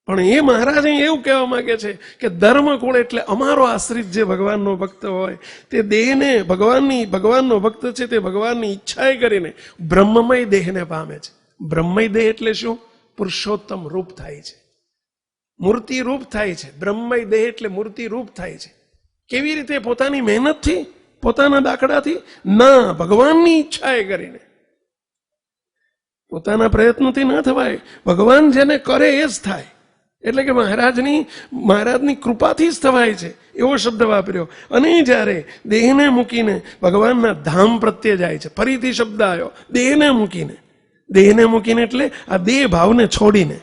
પણ એ મહારાજ એવું કહેવા માંગે છે કે ધર્મકુળ એટલે અમારો આશ્રિત જે ભગવાનનો ભક્ત હોય તે દેહને ભગવાનનો ભક્ત છે, તે ભગવાનની ઈચ્છાએ કરીને બ્રહ્મમય દેહને પામે છે. બ્રહ્મમય દેહ એટલે શું? પુરુષોત્તમ રૂપ થાય છે, મૂર્તિ રૂપ થાય છે. બ્રહ્મમય દેહ એટલે મૂર્તિ રૂપ થાય છે. કેવી રીતે? પોતાની મહેનતથી, પોતાના દાખલાથી ના, ભગવાનની ઈચ્છાએ કરીને. પોતાના પ્રયત્નોથી ના થવાય. ભગવાન જેને કરે એ જ થાય. એટલે કે મહારાજની કૃપાથી જ થવાય છે, એવો શબ્દ વાપર્યો. અને જ્યારે દેહને મૂકીને ભગવાનના ધામ પ્રત્યે જાય છે, ફરીથી શબ્દ આવ્યો દેહને મૂકીને. દેહને મૂકીને એટલે આ દેહ ભાવને છોડીને,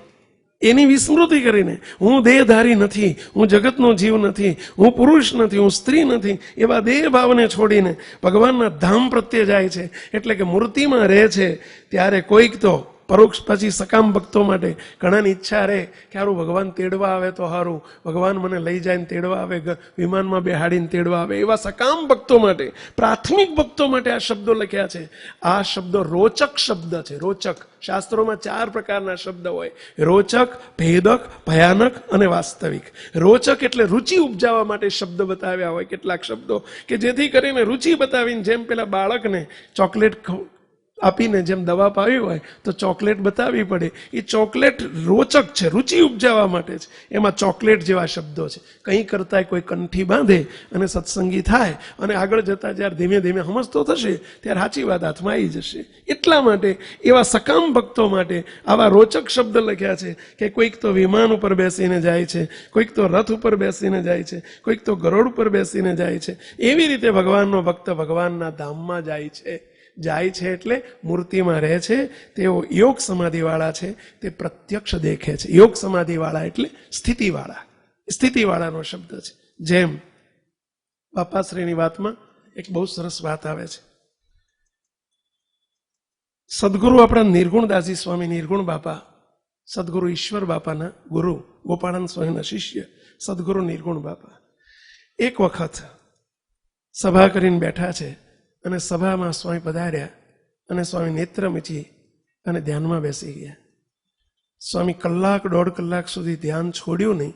એની વિસ્મૃતિ કરીને, હું દેહધારી નથી, હું જગતનો જીવ નથી, હું પુરુષ નથી, હું સ્ત્રી નથી, એવા દેહ ભાવને છોડીને ભગવાનના ધામ પ્રત્યે જાય છે. એટલે કે મૂર્તિમાં રહે છે. ત્યારે કોઈક તો પરોક્ષ પછી સકામ ભક્તો માટે ઘણાની ઈચ્છા રહે કે સારું ભગવાન તેડવા આવે તો સારું, ભગવાન મને લઈ જાય ને તેડવા આવે, વિમાનમાં બેહાડીને તેડવા આવે. એવા સકામ ભક્તો માટે, પ્રાથમિક ભક્તો માટે આ શબ્દો લખ્યા છે. આ શબ્દો રોચક શબ્દ છે. રોચક શાસ્ત્રોમાં 4 પ્રકારના શબ્દ હોય: રોચક, ભેદક, ભયાનક અને વાસ્તવિક. રોચક એટલે રુચિ ઉપજાવવા માટે શબ્દ બતાવ્યા હોય કેટલાક શબ્દો, કે જેથી કરીને રુચિ બતાવીને, જેમ પેલા બાળકને ચોકલેટ આપીને જેમ દવા પાવી હોય તો ચોકલેટ બતાવવી પડે. એ ચોકલેટ રોચક છે, રુચિ ઉપજાવવા માટે છે. એમાં ચોકલેટ જેવા શબ્દો છે. કંઈ કરતા કોઈ કંઠી બાંધે અને સત્સંગી થાય અને આગળ જતા જ્યારે ધીમે ધીમે સમજતો થશે ત્યારે સાચી વાત હાથમાં આવી જશે. એટલા માટે એવા સકામ ભક્તો માટે આવા રોચક શબ્દ લખ્યા છે કે કોઈક તો વિમાન ઉપર બેસીને જાય છે, કોઈક તો રથ ઉપર બેસીને જાય છે, કોઈક તો ગરોડ ઉપર બેસીને જાય છે. એવી રીતે ભગવાનનો ભક્ત ભગવાનના ધામમાં જાય છે એટલે મૂર્તિમાં રહે છે. તેઓ યોગ સમાધિવાળા છે, તે પ્રત્યક્ષ દેખે છે. યોગ સમાધિવાળા એટલે સ્થિતિવાળાનો શબ્દ છે. જેમ બાપાશ્રીની વાતમાં એક બહુ સરસ વાત આવે છે. સદગુરુ આપણા નિર્ગુણદાસજી સ્વામી નિર્ગુણ બાપા, સદગુરુ ઈશ્વર બાપાના ગુરુ, ગોપાળાનંદ સ્વામીના શિષ્ય સદગુરુ નિર્ગુણ બાપા એક વખત સભા કરીને બેઠા છે અને સભામાં સ્વામી પધાર્યા અને સ્વામી નેત્ર મીચી અને ધ્યાનમાં બેસી ગયા. સ્વામી કલાક દોઢ કલાક સુધી ધ્યાન છોડ્યું નહીં.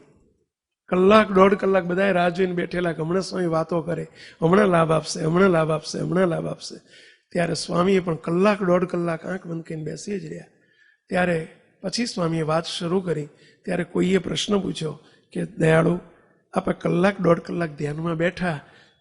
કલાક દોઢ કલાક બધાએ રાહ જોઈને બેઠેલા કે હમણાં સ્વામી વાતો કરે, હમણાં લાભ આપશે, હમણાં લાભ આપશે, હમણાં લાભ આપશે. ત્યારે સ્વામીએ પણ કલાક દોઢ કલાક આંખ બંધ કરીને બેસી જ રહ્યા. ત્યારે પછી સ્વામીએ વાત શરૂ કરી. ત્યારે કોઈએ પ્રશ્ન પૂછ્યો કે દયાળુ, આપણે કલાક દોઢ કલાક ધ્યાનમાં બેઠા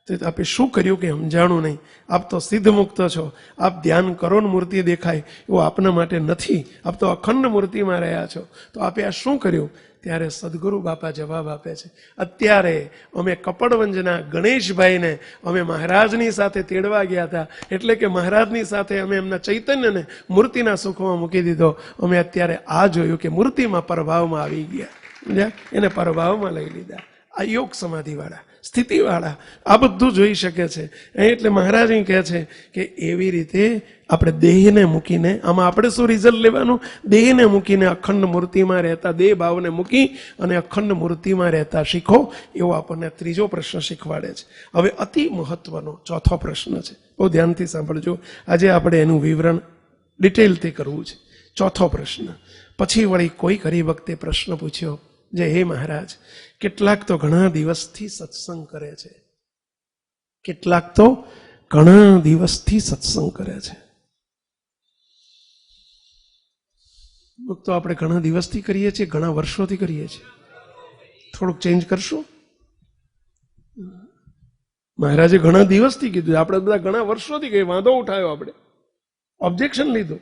તો આપે શું કર્યું કે સમજાણું નહીં. આપ તો સિદ્ધ મુક્ત છો, આપ ધ્યાન કરો ને મૂર્તિ દેખાય એવું આપના માટે નથી. આપ તો અખંડ મૂર્તિમાં રહ્યા છો, તો આપે આ શું કર્યું? ત્યારે સદગુરુ બાપા જવાબ આપે છે, અત્યારે અમે કપડવંજના ગણેશભાઈને અમે મહારાજની સાથે તેડવા ગયા હતા, એટલે કે મહારાજની સાથે અમે એમના ચૈતન્યને મૂર્તિના સુખમાં મૂકી દીધો. અમે અત્યારે આ જોયું કે મૂર્તિમાં પરભાવમાં આવી ગયા, એને પરભાવમાં લઈ લીધા. આ યોગ સમાધિવાળા, સ્થિતિવાળા આ બધું જોઈ શકે છે. એટલે મહારાજ કહે છે કે એવી રીતે આપણે દેહને મૂકીને, આમાં આપણે શું રિઝલ્ટ લેવાનું? દેહને મૂકીને અખંડ મૂર્તિમાં રહેતા, દેહ ભાવને મૂકી અને અખંડ મૂર્તિમાં રહેતા શીખો. એવો આપણને ત્રીજો પ્રશ્ન શીખવાડે છે. હવે અતિ મહત્વનો ચોથો પ્રશ્ન છે, બહુ ધ્યાનથી સાંભળજો. આજે આપણે એનું વિવરણ ડિટેલથી કરવું છે. ચોથો પ્રશ્ન પછી વળી કોઈ કરી વખતે પ્રશ્ન પૂછ્યો, જે હે મહારાજ, કેટલાક તો ઘણા દિવસથી સત્સંગ કરે છે, કેટલાક તો ઘણા દિવસથી સત્સંગ કરે છે. તો આપણે ઘણા દિવસથી કરીએ છીએ, ઘણા વર્ષોથી કરીએ છીએ. થોડુંક ચેન્જ કરશું. મહારાજે ઘણા દિવસથી કીધું, આપણે બધા ઘણા વર્ષોથી કહીએ. વાંધો ઉઠાવ્યો, આપણે ઓબ્જેક્શન લીધું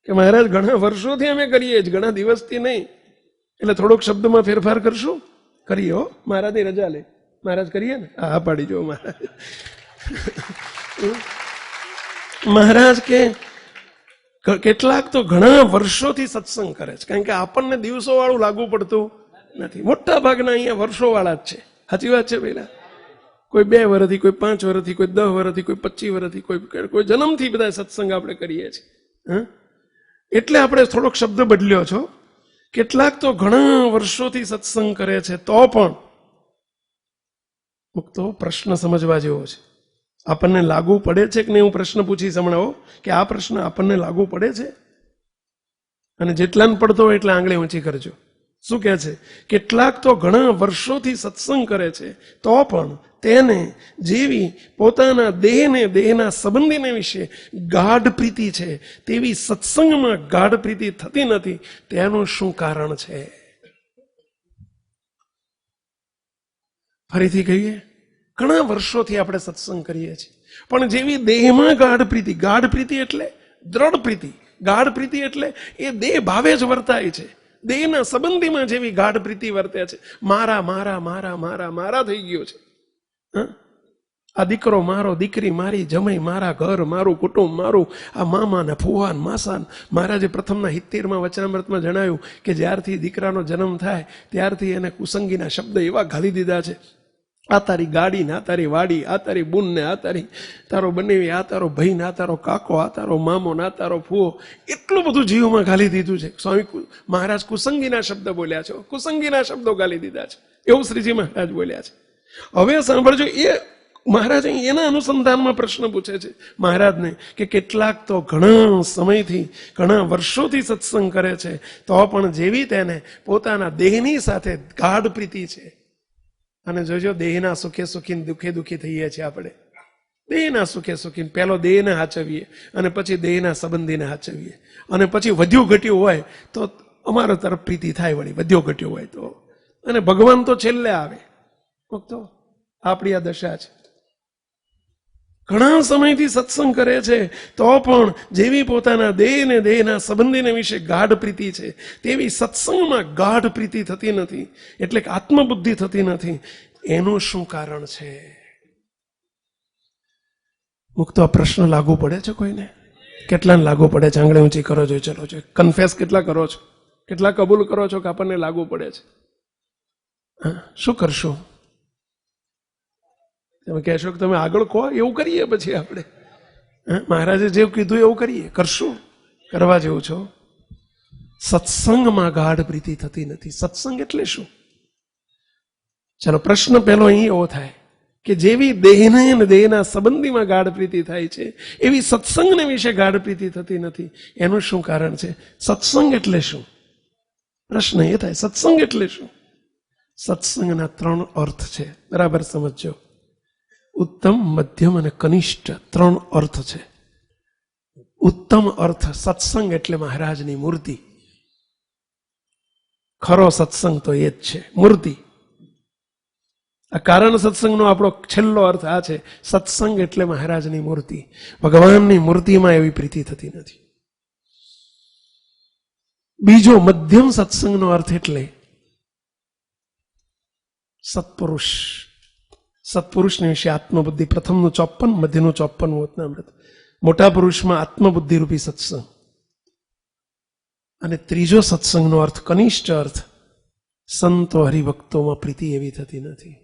કે મહારાજ ઘણા વર્ષોથી અમે કરીએ છીએ, ઘણા દિવસથી નહીં. એટલે થોડોક શબ્દમાં ફેરફાર કરશું. કરીએ હો, મહારાજની રજા લે. મહારાજ કરીએ ને? હા પાડી જો મહારાજ. મહારાજ કે કેટલાક તો ઘણા વર્ષોથી સત્સંગ કરે છે, કારણ કે આપણને દિવસો વાળું લાગુ પડતું નથી. મોટા ભાગના અહીંયા વર્ષો વાળા જ છે. સાચી વાત છે પેલા? કોઈ 2 વર્ષથી, કોઈ 5 વર્ષથી, કોઈ 10 વર્ષથી, કોઈ 25 વર્ષથી, કોઈ જન્મથી બધા સત્સંગ આપણે કરીએ છીએ. એટલે આપણે થોડોક શબ્દ બદલ્યો છો. કેટલાક તો ઘણા વર્ષોથી સત્સંગ કરે છે, તો પણ તો પ્રશ્ન સમજવા જેવો છે. આપણને લાગુ પડે છે કે નહીં? હું પ્રશ્ન પૂછીશ હમણાં કે આ પ્રશ્ન આપણને લાગુ પડે છે? અને જેટલાને પડતો હોય એટલા આંગળી ઊંચી કરજો. શું કહે છે? કેટલાક તો ઘણા વર્ષોથી સત્સંગ કરે છે, તો પણ તેને જેવી પોતાના દેહને, દેહના સંબંધીને વિશે ગાઢ પ્રીતિ છે, તેવી સત્સંગમાં ગાઢ પ્રીતિ થતી નથી. તેનું શું કારણ છે? ફરીથી કહીએ, ઘણા વર્ષોથી આપણે સત્સંગ કરીએ છીએ, પણ જેવી દેહમાં ગાઢ પ્રીતિ એટલે દ્રઢ પ્રીતિ, ગાઢ પ્રીતિ એટલે એ દેહ ભાવે જ વર્તાય છે. દેહના સંબંધીમાં જેવી ગાઢ પ્રીતિ વર્તે છે, મારા મારા મારા મારા મારા થઈ ગયો છે. આ દીકરો મારો, દીકરી મારી, જમાઈ મારા, ઘર મારું, કુટુંબ મારું, આ મામા ને ફુવા ને માસા. મહારાજે પ્રથમના 70માં વચનામૃતમાં જણાવ્યું કે જ્યારથી દીકરાનો જન્મ થાય ત્યારથી એને કુસંગીના શબ્દ એવા ઘાલી દીધા છે. આ તારી ગાડી ને, આ તારી વાડી, આ તારી બુન ને, આ તારી તારો બનેવી, આ તારો ભાઈ ને, આ તારો કાકો, આ તારો મામો ને, આ તારો ફુવો. એટલું બધું જીવમાં ઘાલી દીધું છે. સ્વામી મહારાજ કુસંગીના શબ્દ બોલ્યા છે, કુસંગીના શબ્દો ગાલી દીધા છે, એવું શ્રીજી મહારાજ બોલ્યા છે. હવે સાંભળજો, એ મહારાજ એના અનુસંધાનમાં પ્રશ્ન પૂછે છે મહારાજને કે કેટલાક તો ઘણા સમયથી, ઘણા વર્ષોથી સત્સંગ કરે છે, તો પણ જેવી તેને પોતાના દેહની સાથે ગાઢ પ્રીતિ છે. અને જોજો, દેહના સુખે સુખી, દુઃખે દુઃખી થઈએ છીએ આપણે. દેહના સુખે સુખી. પહેલો દેહને હાચવીએ અને પછી દેહના સંબંધીને હાચવીએ, અને પછી વધ્યું ઘટ્યું હોય તો અમારા તરફ પ્રીતિ થાય વળી, વધ્યો ઘટ્યો હોય તો. અને ભગવાન તો છેલ્લે આવે. તો આપણી આ દશા છે. ઘણા સમયથી સત્સંગ કરે છે તો પણ જેવી પોતાના દેહ ને દેહના સંબંધીને વિશે ગાઢ પ્રીતિ છે તેવી સત્સંગમાં ગાઢ પ્રીતિ થતી નથી, એટલે કે આત્મબુદ્ધિ થતી નથી. એનું શું કારણ છે? મુક્તો આ પ્રશ્ન લાગુ પડે છે કોઈને? કેટલાને લાગુ પડે છે? આંગળી ઊંચી કરો છો. ચલો છો કન્ફેસ કેટલા કરો છો? કેટલા કબૂલ કરો છો કે આપણને લાગુ પડે છે? શું કરશું? તમે કહેશો કે તમે આગળ કહો, એવું કરીએ પછી આપણે. મહારાજે જેવું કીધું એવું કરીએ. કરશું? કરવા જેવું છો? સત્સંગમાં ગાઢ પ્રીતિ થતી નથી. સત્સંગ એટલે શું? ચલો પ્રશ્ન પહેલો અહીં એવો થાય કે જેવી દેહને અને દેહના સંબંધીમાં ગાઢ પ્રીતિ થાય છે એવી સત્સંગને વિશે ગાઢ પ્રીતિ થતી નથી. એનું શું કારણ છે? સત્સંગ એટલે શું? પ્રશ્ન એ થાય, સત્સંગ એટલે શું? સત્સંગના 3 અર્થ છે, બરાબર સમજો. ઉત્તમ, મધ્યમ અને કનિષ્ઠ 3 અર્થ છે. ઉત્તમ અર્થ, સત્સંગ એટલે મહારાજની મૂર્તિ. ખરો સત્સંગ તો એ જ છે, મૂર્તિ. આ કારણ સત્સંગનો આપણો છેલ્લો અર્થ આ છે, સત્સંગ એટલે મહારાજની મૂર્તિ. ભગવાનની મૂર્તિમાં એવી પ્રીતિ થતી નથી. બીજો મધ્યમ સત્સંગનો અર્થ એટલે સત્પુરુષ. સત્પુરુષને વિશે આત્મબુદ્ધિ. પ્રથમનું 54, મધ્યનું 54 વચનામૃત. મોટા પુરુષમાં આત્મબુદ્ધિ રૂપી સત્સંગ. અને ત્રીજો સત્સંગનો અર્થ, કનિષ્ઠ અર્થ, સંતો હરિભક્તોમાં પ્રીતિ એવી થતી નથી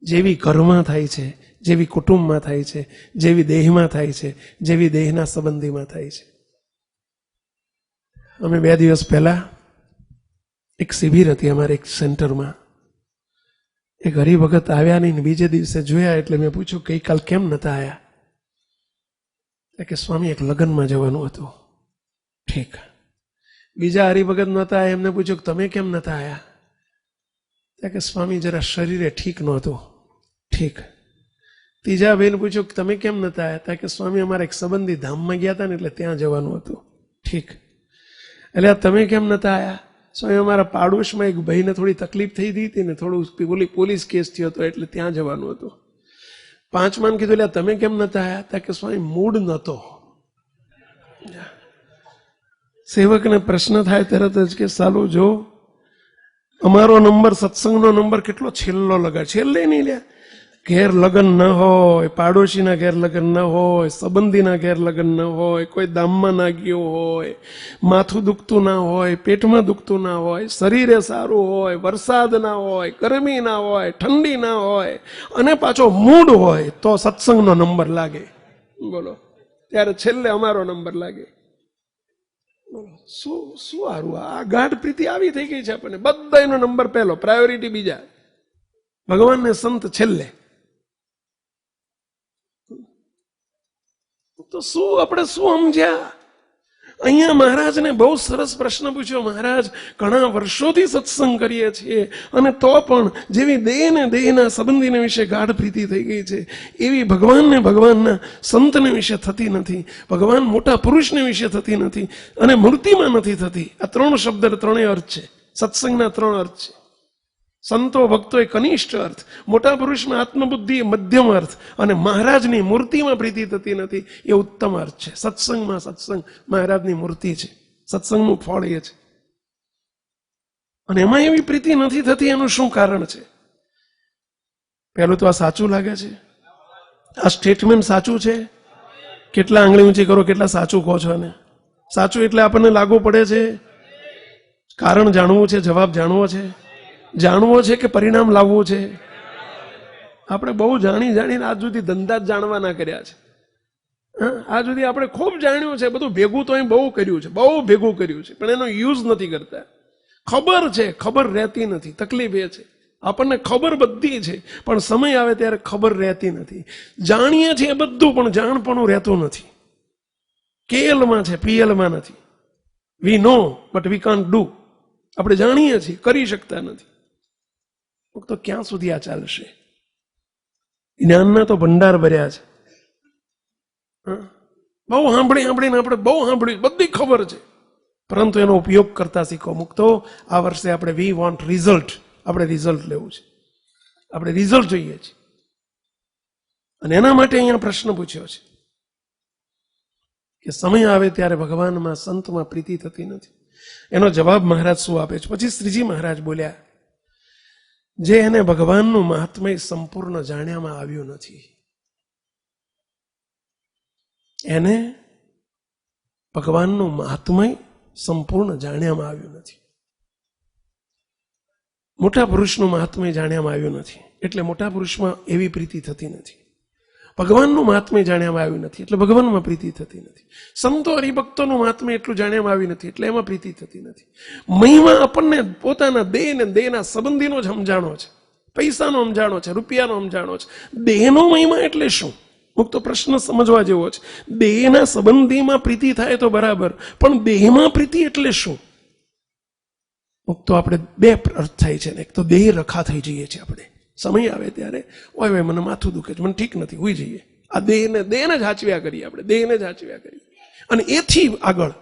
જેવી ઘરમાં થાય છે, જેવી કુટુંબમાં થાય છે, જેવી દેહમાં થાય છે, જેવી દેહના સંબંધીમાં થાય છે. અમે 2 દિવસ પહેલા એક શિબિર હતી અમારે એક સેન્ટરમાં. એક હરિભગત આવ્યા નહીં, બીજે દિવસે જોયા એટલે મેં પૂછ્યું ગઈકાલ કેમ નતા આવ્યા? કે સ્વામી એક લગ્નમાં જવાનું હતું. ઠીક. બીજા હરિભગત નતા આવ્યા, એમને પૂછ્યું તમે કેમ નતા આવ્યા? કે સ્વામી જરા શરીરે ઠીક નહોતું. ઠીક. ત્રીજા ભાઈને પૂછ્યું કે તમે કેમ નતા આવ્યા? કે સ્વામી અમારા એક સંબંધી ધામમાં ગયા હતા ને એટલે ત્યાં જવાનું હતું. ઠીક. એટલે તમે કેમ નતા આવ્યા? સ્વામી અમારા પાડોશમાં એક ભાઈને થોડી તકલીફ થઈ હતી ને થોડું પોલીસ કેસ થયો હતો એટલે ત્યાં જવાનું હતું. 5માને કીધું એટલે તમે કેમ નતા આવ્યા? કે સ્વામી મૂડ નહોતો. સેવકને પ્રશ્ન થાય તરત જ કે સાલું જો અમારો નંબર, સત્સંગનો નંબર કેટલો છેલ્લો લગાડ. છેલ્લે નહીં લ્યા. ઘેર લગ્ન ન હોય, પાડોશીના ઘેર લગ્ન ન હોય, સંબંધીના ઘેર લગ્ન ન હોય, કોઈ દામમાં ના ગયો હોય, માથું દુખતું ના હોય, પેટમાં દુખતું ના હોય, શરીરે સારું હોય, વરસાદ ના હોય, ગરમી ના હોય, ઠંડી ના હોય, અને પાછો મૂડ હોય તો સત્સંગનો નંબર લાગે. બોલો, ત્યારે છેલ્લે અમારો નંબર લાગે. શું સારું. આ ગાઢ પ્રીતિ આવી થઈ ગઈ છે આપણને. બધા એનો નંબર પહેલો, પ્રાયોરિટી બીજા, ભગવાનને સંત છેલ્લે. તો શું આપણે શું સમજ્યા? અહીંયા મહારાજને બહુ સરસ પ્રશ્ન પૂછ્યો. મહારાજ, ઘણા વર્ષોથી સત્સંગ કરીએ છીએ અને તો પણ જેવી દેહ ને દેહના સંબંધીને વિશે ગાઢ પ્રીતિ થઈ ગઈ છે એવી ભગવાનને, ભગવાનના સંતને વિશે થતી નથી. ભગવાન મોટા પુરુષને વિશે થતી નથી અને મૂર્તિમાં નથી થતી. આ 3 શબ્દ, 3 અર્થ છે. સત્સંગના 3 અર્થ છે. સંતો ભક્તો એ કનિષ્ઠ અર્થ, મોટા પુરુષમાં આત્મબુદ્ધિ એ મધ્યમ અર્થ, અને મહારાજની મૂર્તિમાં પ્રીતિ થતી નથી એ ઉત્તમ અર્થ છે. સત્સંગમાં સત્સંગ મહારાજની મૂર્તિ છે. સત્સંગનું ફળ એ છે. અને એમાં એવી પ્રીતિ નથી થતી, એનું શું કારણ છે? પહેલું તો આ સાચું લાગે છે? આ સ્ટેટમેન્ટ સાચું છે? કેટલા આંગળી ઊંચી કરો, કેટલા સાચું કહો છો? અને સાચું એટલે આપણને લાગુ પડે છે? કારણ જાણવું છે, જવાબ જાણવો છે. જાણવો છે કે પરિણામ લાવવું છે? આપણે બહુ જાણીને આજ સુધી ધંધા જ જાણવાના કર્યા છે. આજ સુધી આપણે ખૂબ જાણ્યું છે, બધું ભેગું તો અહીં બહુ કર્યું છે, બહુ ભેગું કર્યું છે, પણ એનો યુઝ નથી કરતા. ખબર છે, ખબર રહેતી નથી. તકલીફ એ છે, આપણને ખબર બધી છે પણ સમય આવે ત્યારે ખબર રહેતી નથી. જાણીએ છીએ બધું પણ જાણપણું રહેતું નથી. કેએલમાં છે, પીએલમાં નથી. વી નો બટ વી કાન્ટ ડુ. આપણે જાણીએ છીએ, કરી શકતા નથી. તો ક્યાં સુધી આ ચાલશે? જ્ઞાનના તો ભંડાર ભર્યા છે. બહુ સાંભળીને આપણે બહુ સાંભળ્યું, બધી ખબર છે, પરંતુ એનો ઉપયોગ કરતા શીખો. મુક્તો આ વર્ષે આપણે વી વોન્ટ રિઝલ્ટ, આપણે રિઝલ્ટ લેવું છે, આપણે રિઝલ્ટ જોઈએ છે. અને એના માટે અહીંયા પ્રશ્ન પૂછ્યો છે કે સમય આવે ત્યારે ભગવાનમાં સંતમાં પ્રીતિ થતી નથી. એનો જવાબ મહારાજ શું આપે છે? પછી શ્રીજી મહારાજ બોલ્યા, જે એને ભગવાનનું મહાત્મય સંપૂર્ણ જાણ્યામાં આવ્યું નથી, એને ભગવાનનું મહાત્મય સંપૂર્ણ જાણ્યામાં આવ્યું નથી. મોટા પુરુષનું મહાત્મય જાણ્યામાં આવ્યું નથી એટલે મોટા પુરુષમાં એવી પ્રીતિ થતી નથી. ભગવાનનું મહાત્મય જાણ્યામાં આવ્યું નથી એટલે ભગવાનમાં પ્રીતિ થતી નથી. સંતો હરિભક્તોનું મહાત્મય એટલું જાણ્યામાં આવ્યું નથી એટલે એમાં પ્રીતિ થતી નથી. મહિમા આપણને પોતાના દેહ ને દેહના સંબંધીનો જ સમજાણો છે, પૈસાનો સમજાણો છે, રૂપિયાનો સમજાણો છે. દેહનો મહિમા એટલે શું? મુક્ત પ્રશ્ન સમજવા જેવો છે. દેહના સંબંધીમાં પ્રીતિ થાય તો બરાબર, પણ દેહમાં પ્રીતિ એટલે શું? મુક્તો આપણે બે અર્થ થાય છે. એક તો દેહ રખા થઈ જઈએ છીએ આપણે, સમય આવે ત્યારે ઓય ભાઈ મને માથું દુખે છે, મને ઠીક નથી, હોઈ જઈએ. આ દેહને જ હાચવ્યા કરીએ આપણે, દેહને જ હાચવ્યા કરીએ. અને એથી આગળ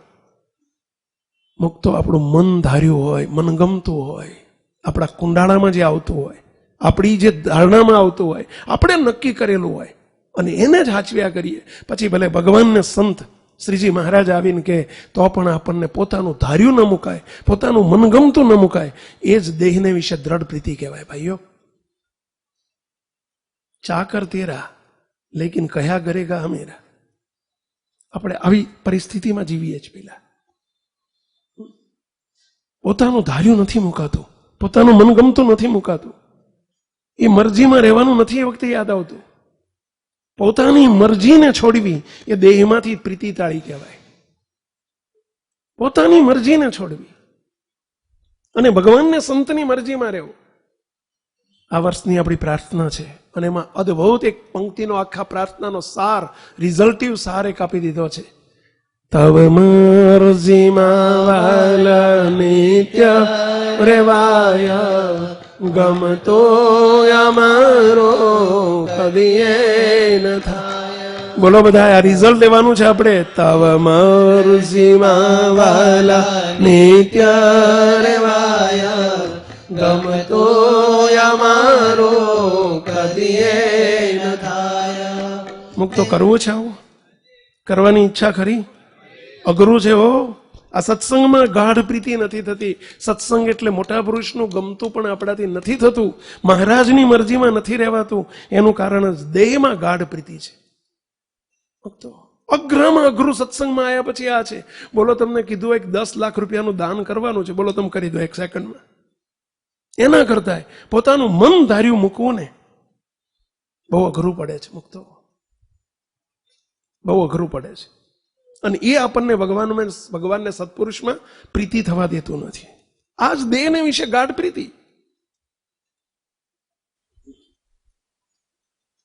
મુક્તો આપણું મન ધાર્યું હોય, મનગમતું હોય, આપણા કુંડાળામાં જે આવતું હોય, આપણી જે ધારણામાં આવતું હોય, આપણે નક્કી કરેલું હોય, અને એને જ હાચવ્યા કરીએ. પછી ભલે ભગવાનને સંત શ્રીજી મહારાજ આવીને કે તો પણ આપણને પોતાનું ધાર્યું ન મુકાય, પોતાનું મનગમતું ન મુકાય. એ જ દેહને વિશે દ્રઢ પ્રીતિ કહેવાય. ભાઈઓ, ચાકર તેરા લેકિન કયા કરેગા હમેરા. આપણે આવી પરિસ્થિતિમાં જીવીએ છીએ. પેલા પોતાનું ધાર્યું નથી મુકાતું, પોતાનું મનગમતું નથી મુકાતું, એ મરજીમાં રહેવાનું નથી એ વખતે યાદ આવતું. પોતાની મરજીને છોડવી એ દેહમાંથી પ્રીતિ તાળી કહેવાય. પોતાની મરજીને છોડવી અને ભગવાનને સંતની મરજીમાં રહેવું. આ વર્ષની આપણી પ્રાર્થના છે અને એમાં અદ્ભુત એક પંક્તિનો આખા પ્રાર્થનાનો સાર, રિઝલ્ટિવ સાર એક આપી દીધો છે. તવ મરજીમાં વાલા નિત્ય રેવાય, ગમતો અમારો કદીએ ન થાય. બોલો બધા, આ રિઝલ્ટ લેવાનું છે આપણે. તવ મરજીમાં વાલા નિત્ય રેવાય, ગમતો અમારો કદીએ ન થાય. મુક્તો કરવું છે, આવું કરવાની ઈચ્છા ખરી? અઘરું છે હો. આ સત્સંગમાં ગાઢ પ્રીતિ નથી થતી. સત્સંગ એટલે મોટા પુરુષનું ગમતું પણ આપણાથી નથી થતું, મહારાજની મરજીમાં નથી રહેવાતું. એનું કારણ જ દેહમાં ગાઢ પ્રીતિ છે. અઘરામાં અઘરું સત્સંગમાં આવ્યા પછી આ છે. બોલો, તમને કીધું એક 10 લાખ રૂપિયાનું દાન કરવાનું છે, બોલો તમે કરી દો 1 સેકન્ડમાં. એના કરતા પોતાનું મન ધાર્યું મૂકવું ને બહુ અઘરું પડે છે. મુક્તો બહુ અઘરું પડે છે. અને એ આપણને ભગવાનને સત્પુરુષમાં પ્રીતિ થવા દેતું નથી. આ જ દેહને વિશે ગાઢ પ્રીતિ.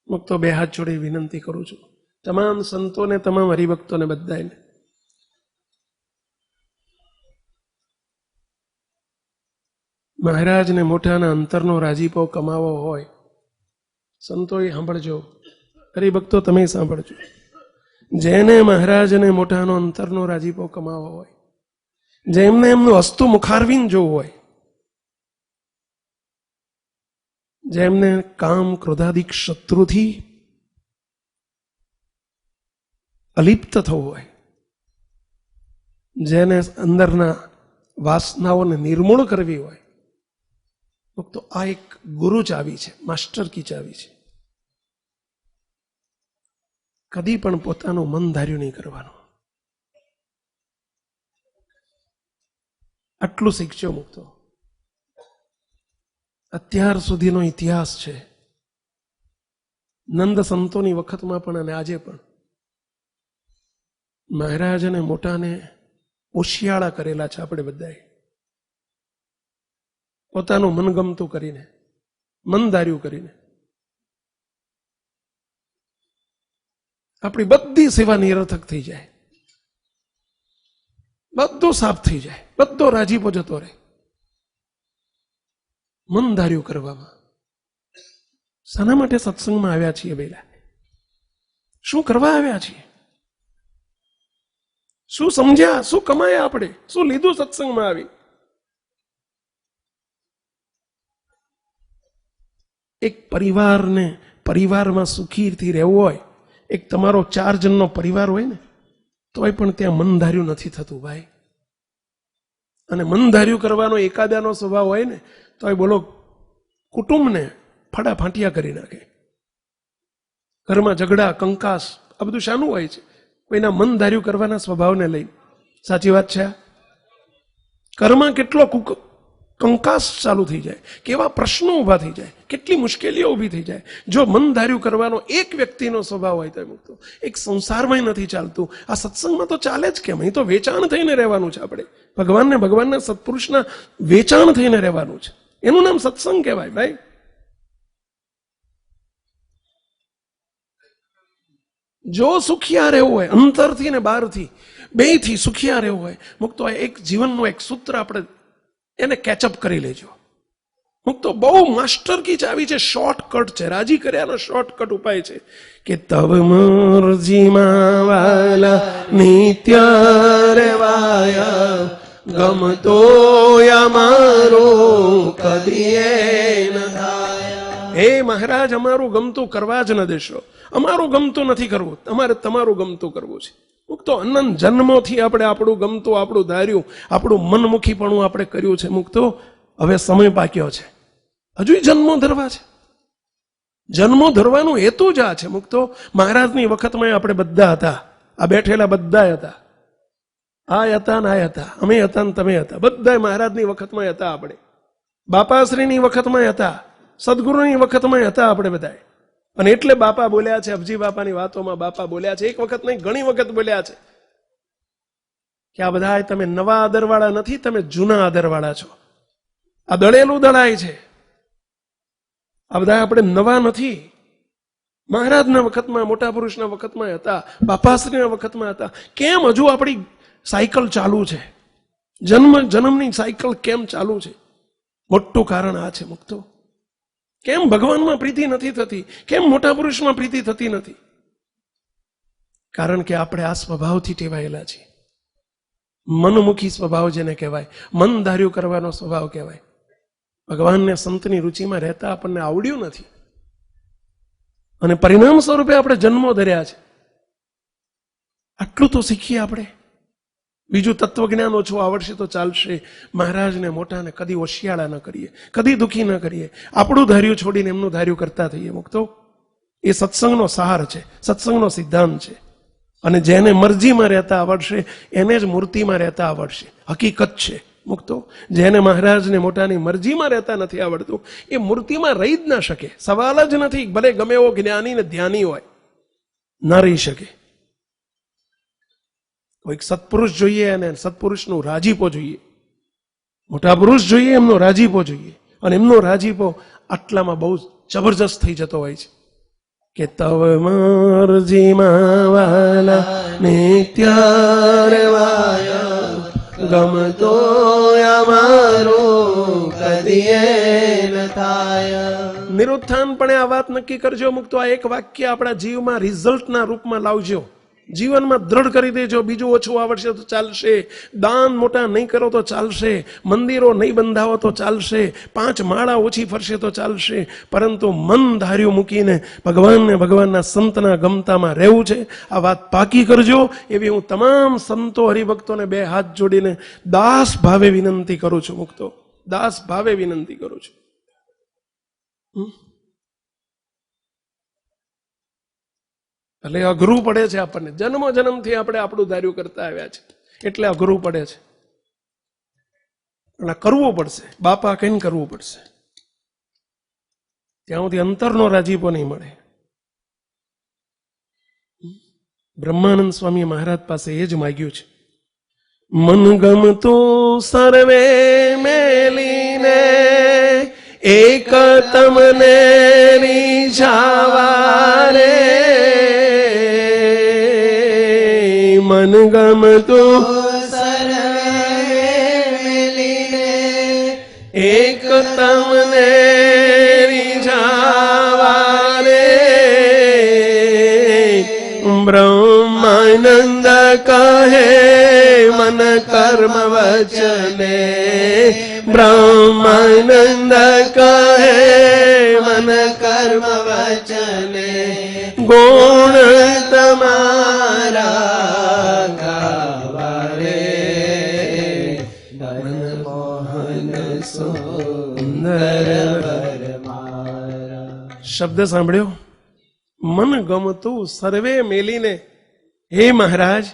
મુક્તો બે હાથ જોડી વિનંતી કરું છું તમામ સંતોને, તમામ હરિભક્તોને, બધાને, મહારાજને મોટાના અંતરનો રાજીપો કમાવો હોય, સંતોએ સાંભળજો, હરિભક્તો તમે સાંભળજો. જેને મહારાજને મોટાનો અંતરનો રાજીપો કમાવો હોય, જેમને એમનું હસ્તું મુખારવીને જોવું હોય, જેમને કામ ક્રોધાદિક શત્રુથી અલિપ્ત થવું હોય, જેને અંદરના વાસનાઓને નિર્મૂળ કરવી હોય, તો આ એક ગુરુ ચાવી છે, માસ્ટર કી ચાવી છે. કદી પણ પોતાનું મન ધાર્યું નહીં કરવાનું. આટલું શીખજો મુક્તો. અત્યાર સુધીનો ઇતિહાસ છે, નંદ સંતોની વખતમાં પણ અને આજે પણ મહારાજ અને મોટાને ઓશિયાળા કરેલા છે આપણે બધાએ. પોતાનું મનગમતું કરીને, મન ધાર્યું કરીને. આપણી બધી સેવા નિરર્થક થઈ જાય, બધો સાફ થઈ જાય, બધો રાજીપો જતો રહે મન ધાર્યું કરવામાં. શાના માટે સત્સંગમાં આવ્યા છીએ બેલા? શું કરવા આવ્યા છીએ? શું સમજ્યા? શું કમાયા આપણે? શું લીધું સત્સંગમાં આવી? એક પરિવારમાં સુખીથી રહેવું હોય, એક તમારો 4 જણનો પરિવાર હોય ને, તોય પણ ત્યાં મન ધાર્યું નથી થતું ભાઈ. અને મન ધાર્યું કરવાનો એકાદાનો સ્વભાવ હોય ને, તોય બોલો કુટુંબને ફાંટિયા કરી નાખે. ઘરમાં ઝઘડા, કંકાસ, આ બધું શાનું હોય છે? કોઈના મન ધાર્યું કરવાના સ્વભાવને લઈ. સાચી વાત છે? ઘરમાં કેટલો કંકાસ ચાલુ થઈ જાય, કેવા પ્રશ્નો ઊભા થઈ જાય, કેટલી મુશ્કેલીઓ ઊભી થઈ જાય. જો મન ધાર્યું કરવાનો એક વ્યક્તિનો સ્વભાવ હોય તો મુક્તો એક સંસારમાં નથી ચાલતું. આ સત્સંગમાં તો ચાલે જ કેમ? અહીં તો વેચાણ થઈને રહેવાનું છે. આપણે ભગવાનના સત્પુરુષના વેચાણ થઈને રહેવાનું છે. એનું નામ સત્સંગ કહેવાય ભાઈ. જો સુખિયા રહેવું હોય, અંતરથી ને બહારથી બેથી સુખિયા રહેવું હોય, મુક્તો એક જીવનનું એક સૂત્ર આપણે એને કેચઅપ કરી લેજો. મુક્તો બહુ માસ્ટર કી ચાવી છે, શોર્ટકટ છે, રાજી કર્યાનો શોર્ટકટ ઉપાય છે કે તવ મરજીમાં વાલા નિત્ય રેવાયા, ગમતો અમારો કદીએ ન થાય. હે મહારાજ, અમારું ગમતું કરવા જ ન દેશો. અમારું ગમતું નથી કરવું, અમારે તમારું ગમતું કરવું છે. મુક્તો અનંત જન્મોથી આપણે આપણું ગમતું, આપણું ધાર્યું, આપણું મનમુખીપણું આપણે કર્યું છે. મુક્તો હવે સમય પાક્યો છે, હજુ જન્મો ધરવા છે. જન્મો ધરવાનું હેતુ જ આ છે. મુક્તો મહારાજની વખતમાં આપણે બધા હતા, આ બેઠેલા બધા હતા, આ હતા ને આ હતા, અમે હતા ને તમે હતા, બધા મહારાજની વખતમાં હતા. આપણે બાપાશ્રીની વખતમાં હતા, સદગુરુની વખતમાં હતા આપણે બધા. અને એટલે બાપા બોલ્યા છે, અબજી બાપાની વાતોમાં બાપા બોલ્યા છે, એક વખત નહીં ઘણી વખત બોલ્યા છે કે આ બધા તમે નવા આદરવાળા નથી, તમે જૂના આદરવાળા છો. આ દળેલું દળાય છે. આ બધા આપણે નવા નથી. મહારાજના વખતમાં, મોટા પુરુષના વખતમાં હતા, બાપાશ્રીના વખતમાં હતા. કેમ હજુ આપણી સાયકલ ચાલુ છે? જન્મની સાયકલ કેમ ચાલુ છે? મોટું કારણ આ છે. મુક્તો કેમ ભગવાનમાં પ્રીતિ નથી થતી? કેમ મોટા પુરુષમાં પ્રીતિ થતી નથી? કારણ કે આપણે આ સ્વભાવથી ટેવાયેલા છીએ. મનમુખી સ્વભાવ જેને કહેવાય, મન ધાર્યું કરવાનો સ્વભાવ કહેવાય. ભગવાનને સંતની રુચિમાં રહેતા આપણને આવડ્યું નથી, અને પરિણામ સ્વરૂપે આપણે જન્મો ધર્યા છે. આટલું તો શીખીએ આપણે. બીજું તત્વજ્ઞાન ઓછું આવડશે તો ચાલશે. મહારાજને મોટાને કદી ઓશિયાળા ન કરીએ, કદી દુઃખી ન કરીએ. આપણું ધાર્યું છોડીને એમનું ધાર્યું કરતા થઈએ. મુક્તો એ સત્સંગનો સહાર છે, સત્સંગનો સિદ્ધાંત છે. અને જેને મરજીમાં રહેતા આવડશે એને જ મૂર્તિમાં રહેતા આવડશે. હકીકત છે. મુક્તો જેને મહારાજને મોટાની મરજીમાં રહેતા નથી આવડતું, એ મૂર્તિમાં રહી જ ના શકે. સવાલ જ નથી. ભલે ગમે એવો જ્ઞાની ને ધ્યાની હોય, ના રહી શકે. કોઈક સત્પુરુષ જોઈએ અને સત્પુરુષનું રાજીપો જોઈએ, મોટા પુરુષ જોઈએ, એમનો રાજીપો જોઈએ. અને એમનો રાજીપો આટલામાં બહુ જબરજસ્ત થઈ જતો હોય છે કે તવ મરજીમાં વાલા નિત્ય રેવાયા, ગમતો અમારો કદીએ ન થાય. નિરુત્થાન પણ આ વાત નક્કી કરજો. મુક્તો આ એક વાક્ય આપણા જીવમાં રિઝલ્ટના રૂપમાં લાવજો, જીવનમાં દ્રઢ કરી દેજો. બીજું ઓછું આવડશે તો ચાલશે, દાન મોટા નહીં કરો તો ચાલશે, મંદિરો નહીં બંધાવો તો ચાલશે, 5 માળા ઓછી ફરશે તો ચાલશે, પરંતુ મન ધાર્યું મૂકીને ભગવાનને, ભગવાનના સંતના ગમતામાં રહેવું છે. આ વાત પાકી કરજો. એવી હું તમામ સંતો હરિભક્તોને 2 હાથ જોડીને દાસ ભાવે વિનંતી કરું છું. મુક્તો દાસ ભાવે વિનંતી કરું છું. એટલે અઘરું પડે છે આપણને. જન્મથી આપણે આપણું ધાર્યું કરતા આવ્યા છે, એટલે અઘરું પડે છે. પણ કરવું પડશે. બાપા કહીને કરવું પડશે. ત્યાં સુધી અંતરનો રાજીપો નહીં મળે. બ્રહ્માનંદ સ્વામી મહારાજ પાસે એ જ માગ્યું છે. મન ગમતું સર્વે મેલીને એક તમને રીઝાવા રે, મન ગમતું સર્વે મેલીને એક તમને રીઝાવા કર્મ વચને બ્રહ્માનંદ કહે મન કર્મ વચને ગુણ તમારા ગાવા રે મનમોહન સુંદર શબ્દ સાંભળ્યો, મન ગમતું સર્વે મેલીને. હે મહારાજ,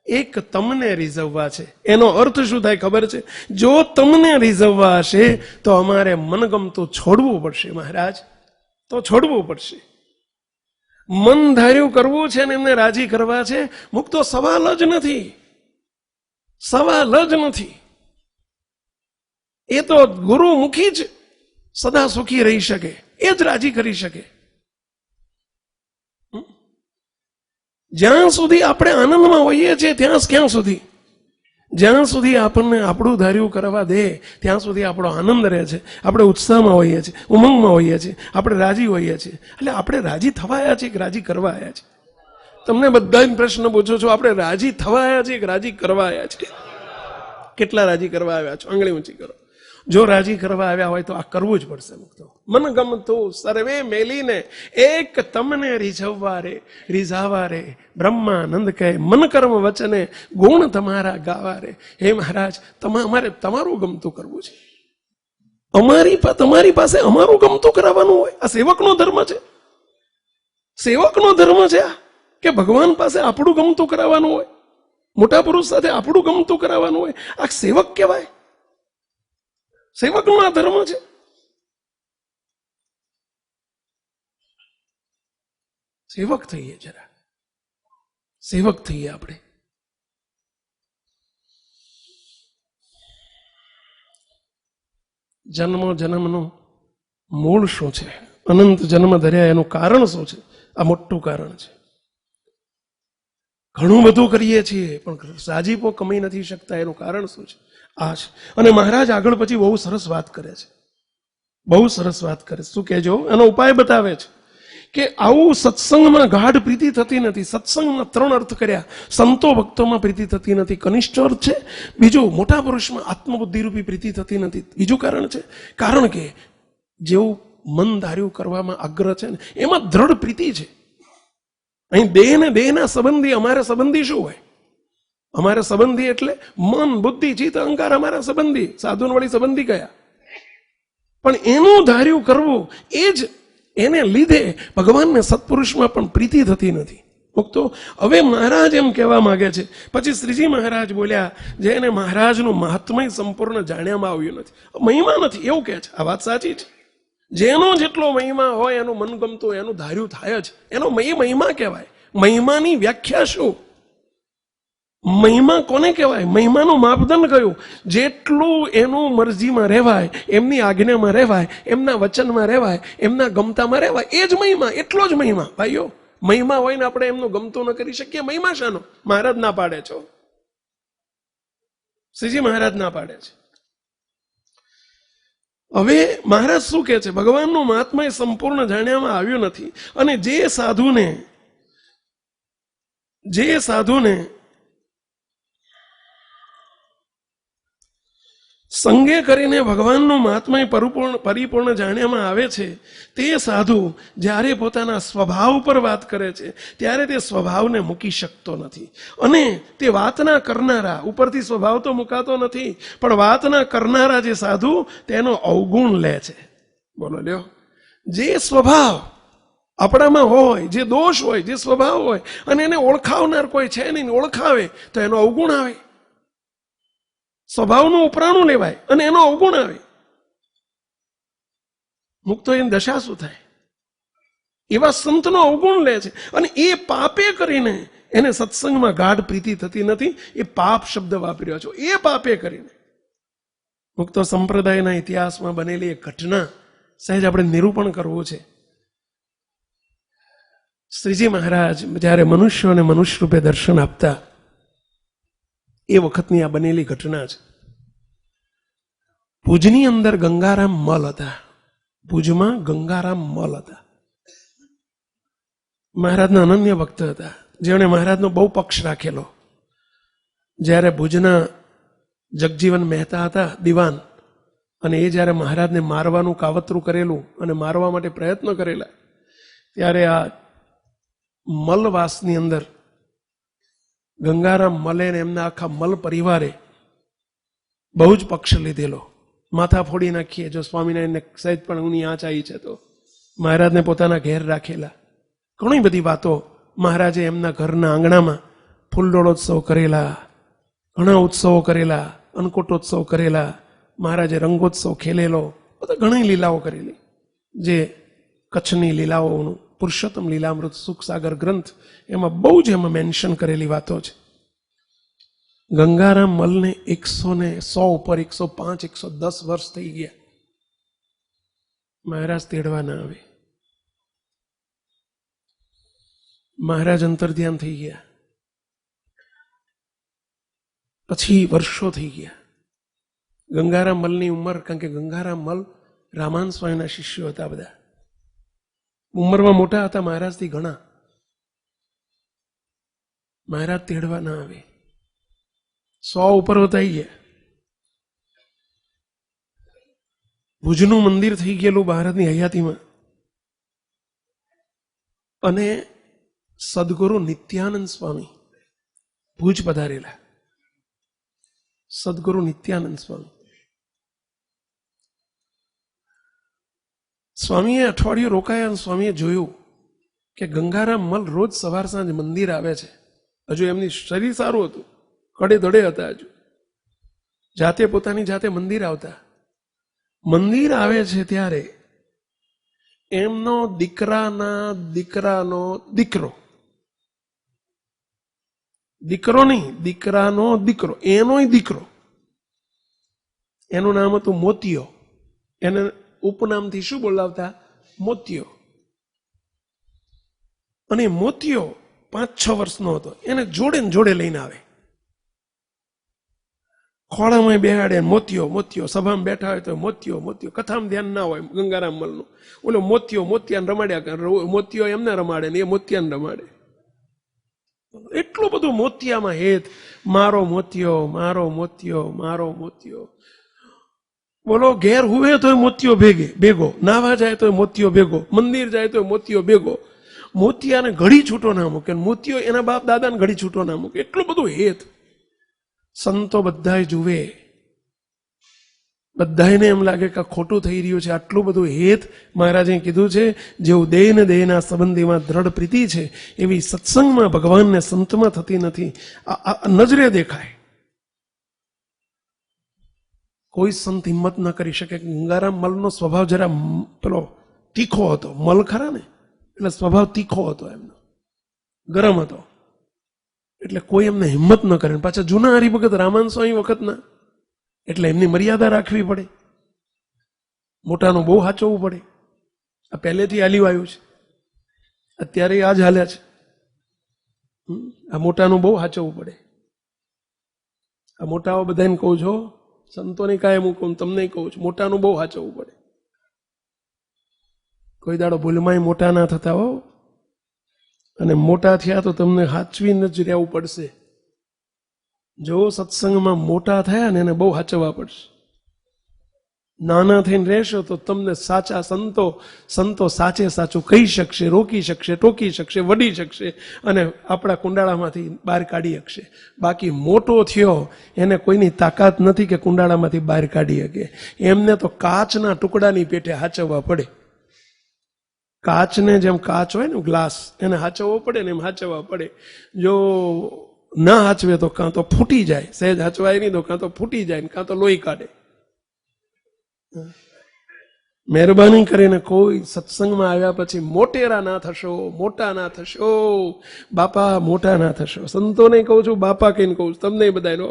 એક તમને રીઝવવા છે. એનો અર્થ શું થાય ખબર છે? જો તમને રીઝવવા હશે તો અમારે મનગમતું છોડવું પડશે મહારાજ, તો છોડવું પડશે. મન ધાર્યું કરવું છે ને એમને રાજી કરવા છે, મુક્તો સવાલ જ નથી, સવાલ જ નથી. એ તો ગુરુમુખી જ સદા સુખી રહી શકે, એ જ રાજી કરી શકે. જ્યાં સુધી આપણે આનંદમાં હોઈએ છીએ ક્યાં સુધી, જ્યાં સુધી આપણને આપણું ધાર્યું કરવા દે ત્યાં સુધી આપણો આનંદ રહે છે. આપણે ઉત્સાહમાં હોઈએ છીએ, ઉમંગમાં હોઈએ છીએ, આપણે રાજી હોઈએ છીએ. એટલે આપણે રાજી થવા આવ્યા છીએ કે રાજી કરવા આવ્યા છીએ? તમને બધા જ પ્રશ્ન પૂછો છો, આપણે રાજી થવા આવ્યા છીએ કે રાજી કરવા આવ્યા છીએ? કેટલા રાજી કરવા આવ્યા છો? આંગળી ઊંચી કરો. જો રાજી કરવા આવ્યા હોય તો આ કરવું જ પડશે. મુક્તો મન ગમતું સર્વે મેલીને એક તમને રીઝવવા રે રીઝાવા રે બ્રહ્માનંદ કહે મન કર્મ વચને ગુણ તમારા ગાવા રે. હે મહારાજ, અમારે તમારું ગમતું કરવું છે. તમારી પાસે અમારું ગમતું કરાવવાનું હોય. આ સેવકનો ધર્મ છે, સેવકનો ધર્મ છે આ, કે ભગવાન પાસે આપણું ગમતું કરાવવાનું હોય, મોટા પુરુષ સાથે આપણું ગમતું કરાવવાનું હોય. આ સેવક કહેવાય, સેવકનો આ ધર્મ છે. સેવક થઈએ, જરા સેવક થઈએ આપણે. જન્મનું મૂળ શું છે? અનંત જન્મ ધર્યા એનું કારણ શું છે? આ મોટું કારણ છે. ઘણું બધું કરીએ છીએ પણ રાજીપો કમાઈ નથી શકતા, એનું કારણ શું છે? આ છે. અને મહારાજ આગળ પછી બહુ સરસ વાત કરે છે, બહુ સરસ વાત કરે. શું કહેજો? એનો ઉપાય બતાવે છે કે આવું સત્સંગમાં ગાઢ પ્રીતિ થતી નથી. સત્સંગમાં 3 અર્થ કર્યા. સંતો ભક્તોમાં પ્રીતિ થતી નથી, કનિષ્ઠ અર્થ છે. બીજું, મોટા પુરુષમાં આત્મબુદ્ધિરૂપી પ્રીતિ થતી નથી. બીજું કારણ છે, કારણ કે જેવું મન ધાર્યું કરવામાં આગ્રહ છે ને એમાં દ્રઢ પ્રીતિ છે. અહીં દેહ ને દેહના સંબંધી, અમારા સંબંધી શું હોય? અમારા સંબંધી એટલે મન, બુદ્ધિ, ચિત્ત, અહંકાર અમારા સંબંધી. સાધુન વળી સંબંધી કયા? પણ એનું ધાર્યું કરવું, એ જ એને લીધે ભગવાનને સત્પુરુષમાં પણ પ્રીતિ થતી નથી. મુક્તો હવે મહારાજ એમ કહેવા માંગે છે. પછી શ્રીજી મહારાજ બોલ્યા, જેને મહારાજનું મહાત્મય સંપૂર્ણ જાણ્યામાં આવ્યું નથી, મહિમા નથી, એવું કહે છે. આ વાત સાચી છે. જેનો જેટલો મહિમા હોય એનું મનગમતું એનું ધાર્યું થાય જ, એનો મહિમા કહેવાય. મહિમાની વ્યાખ્યા શું? મહિમા કોને કહેવાય? મહિમાનું માપદંડ કયું? જેટલું એનું મરજીમાં રહેવાય, એમની આજ્ઞામાં રહેવાય, એમના વચનમાં રહેવાય, એમના ગમતામાં રહેવાય, એ જ મહિમા. એટલો જ મહિમા. ભાઈઓ, મહિમા હોય ને આપણે એમનું ગમતું ન કરી શકીએ, મહિમા શાનો? મહારાજ ના પાડે છો, શ્રીજી મહારાજ ના પાડે છે. હવે મહારાજ શું કહે છે? ભગવાનનું મહાત્મા સંપૂર્ણ જાણ્યામાં આવ્યું નથી. અને જે સાધુને સંગે કરીને ભગવાનનું મહાત્મા પરિપૂર્ણ જાણ્યામાં આવે છે, તે સાધુ જ્યારે પોતાના સ્વભાવ પર વાત કરે છે ત્યારે તે સ્વભાવને મૂકી શકતો નથી. અને તે વાતના કરનારા, ઉપરથી સ્વભાવ તો મુકાતો નથી, પણ વાતના કરનારા જે સાધુ તેનો અવગુણ લે છે. બોલો લ્યો, જે સ્વભાવ આપણામાં હોય, જે દોષ હોય, જે સ્વભાવ હોય, અને એને ઓળખાવનાર કોઈ છે નહીં, ઓળખાવે તો એનો અવગુણ આવે. સ્વભાવનું ઉપરાણું લેવાય અને એનો અવગુણ આવે. મુક્તો એની દશા શું થાય? એવા સંતનો અવગુણ લે છે અને એ પાપે કરીને એને સત્સંગમાં ગાઢ પ્રીતિ થતી નથી. એ પાપ શબ્દ વાપર્યો છો, એ પાપે કરીને. મુક્તો સંપ્રદાયના ઇતિહાસમાં બનેલી એક ઘટના સહેજ આપણે નિરૂપણ કરવું છે. શ્રીજી મહારાજ જ્યારે મનુષ્યોને મનુષ્ય રૂપે દર્શન આપતા, એ વખતની આ બનેલી ઘટના છે. ભુજની અંદર ગંગારામ મલ હતા. ભુજમાં ગંગારામ મલ હતા. મહારાજના અનન્ય ભક્ત હતા, જેમણે મહારાજનો બહુ પક્ષ રાખેલો. જ્યારે ભુજના જગજીવન મહેતા હતા દિવાન, અને એ જ્યારે મહારાજને મારવાનું કાવતરું કરેલું અને મારવા માટે પ્રયત્ન કરેલા, ત્યારે આ મલવાસની અંદર ગંગારામ મલે ને એમના આખા મલ પરિવારે બહુ જ પક્ષ લીધેલો. માથા ફોડી નાખીએ જો સ્વામિનારાયણને સહેજ પણ ઊની આંચ આવી છે તો. મહારાજને પોતાના ઘેર રાખેલા. ઘણી બધી વાતો મહારાજે એમના ઘરના આંગણામાં ફૂલડોળોત્સવ કરેલા, ઘણા ઉત્સવો કરેલા, અન્નકૂટોત્સવ કરેલા, મહારાજે રંગોત્સવ ખેલેલો, બધા ઘણી લીલાઓ કરેલી. જે કચ્છની લીલાઓનું પુરુષોત્તમ લીલામૃત સુખસાગર ગ્રંથ એમાં બહુ જ એમાં મેન્શન કરેલી વાતો છે. ગંગારામ મલને 100 ઉપર 105, 110 વર્ષ થઈ ગયા. મહારાજ તેડવા ના આવે. મહારાજ અંતર્ધ્યાન થઈ ગયા. પછી વર્ષો થઈ ગયા. ગંગારામ મલની ઉંમર, કારણ કે ગંગારામ મલ રામાન સ્વામીના શિષ્યો હતા બધા, ઉંમરમાં મોટા હતા મહારાજથી ઘણા. મહારાજ તેડવા ના આવે. 100 ઉપર થઈ ગયા. ભુજનું મંદિર થઈ ગયેલું ભારતની હયાતીમાં. અને સદગુરુ નિત્યાનંદ સ્વામી ભુજ પધારેલા. સદગુરુ નિત્યાનંદ સ્વામી સ્વામીએ અઠવાડિયું રોકાયા અને સ્વામીએ જોયું કે ગંગારામ મલ રોજ સવાર સાંજ મંદિર આવે છે. હજુ એમની શરીર સારું હતું, કડે ધડે હતા, હજુ જાતે પોતાની જાતે મંદિર આવતા. મંદિર આવે છે ત્યારે એમનો દીકરાના દીકરાનો દીકરો, દીકરો નહીં, દીકરાનો દીકરો, એનોય દીકરો, એનું નામ હતું મોતિયો. એને ઉપનામથી શું બોલાવતા? મોતિયો. અને મોતિયો 5-6 વર્ષનો હતો. એને જોડે ને જોડે લઈને આવે, ખોળામાં બેહાડે. મોતિયો મોતિયો, સભામાં બેઠા હોય તો મોતિયો મોતિયો. કથામાં ધ્યાન ના હોય ગંગારામ મલનું. ઓલો મોતિયો મોતિયાને રમાડ્યા કરે. મોતિયો એમને રમાડે ને એ મોતિયાને રમાડે. એટલું બધું મોતિયામાં હેત. મારો મોતિયો, મારો મોતિયો, મારો મોતિયો. બોલો, ઘેર હુવે તો મોતિયો ભેગો, નાવા જાય તો મોતિયો ભેગો, મંદિર જાય તો મોતિયો ભેગો. મોતિયાને ઘડી છૂટો ના મૂકે, મોતિયો એના બાપ દાદાને ઘડી છૂટો ના મૂકે. એટલું બધું હેત. સંતો બધાય જુએ, બધાને એમ લાગે કે ખોટું થઈ રહ્યું છે. આટલું બધું હેત મહારાજે કીધું છે. જેવું દેહ ને દેહના સંબંધીમાં દ્રઢ પ્રીતિ છે, એવી સત્સંગમાં ભગવાનને સંતમાં થતી નથી. આ નજરે દેખાય. કોઈ સંત હિંમત ન કરી શકે. ગંગારામ મલનો સ્વભાવ જરા પેલો તીખો હતો. મલ ખરા ને, એટલે સ્વભાવ તીખો હતો એમનો, ગરમ હતો. એટલે કોઈ એમને હિંમત ન કરે. પાછા જૂના હરિભગત રામાન સ્વામી વખતના, એટલે એમની મર્યાદા રાખવી પડે. મોટાનું બહુ સાચવવું પડે. આ પહેલેથી હાલ્યું આવ્યું છે, અત્યારે આ જ હાલ્યા છે. આ મોટાનું બહુ સાચવવું પડે. આ મોટાઓ બધાને કહું છો, સંતોને કાંઈ હું કહું, તમને કહું છું, મોટાનું બહુ સાચવવું પડે. કોઈ દાડો ભૂલમાંય મોટા ના થતા હો. અને મોટા થયા તો તમને સાચવીને જ રહેવું પડશે. જો સત્સંગમાં મોટા થયા ને એને બહુ સાચવવા પડશે. નાના થઈને રહેશો તો તમને સાચા સંતો સાચે સાચું કહી શકશે, રોકી શકશે, ટોકી શકશે, વડી શકશે અને આપણા કુંડાળામાંથી બહાર કાઢી શકશે. બાકી મોટો થયો એને કોઈની તાકાત નથી કે કુંડાળામાંથી બહાર કાઢી શકે. એમને તો કાચના ટુકડાની પેટે હાચવવા પડે. કાચને જેમ કાચ હોય ને ગ્લાસ, એને હાચવવો પડે ને એમ હાચવવા પડે. જો ના હાચવે તો કાં તો ફૂટી જાય, સહેજ હાચવાય નહીં તો કાં તો ફૂટી જાય ને કાં તો લોહી કાઢે. મહેરબાની કરીને કોઈ સત્સંગમાં આવ્યા પછી મોટેરા ના થશો, મોટા ના થશો, બાપા મોટા ના થશો. સંતોને કહું છું, બાપા કહીને કહું છું, તમને બધાનો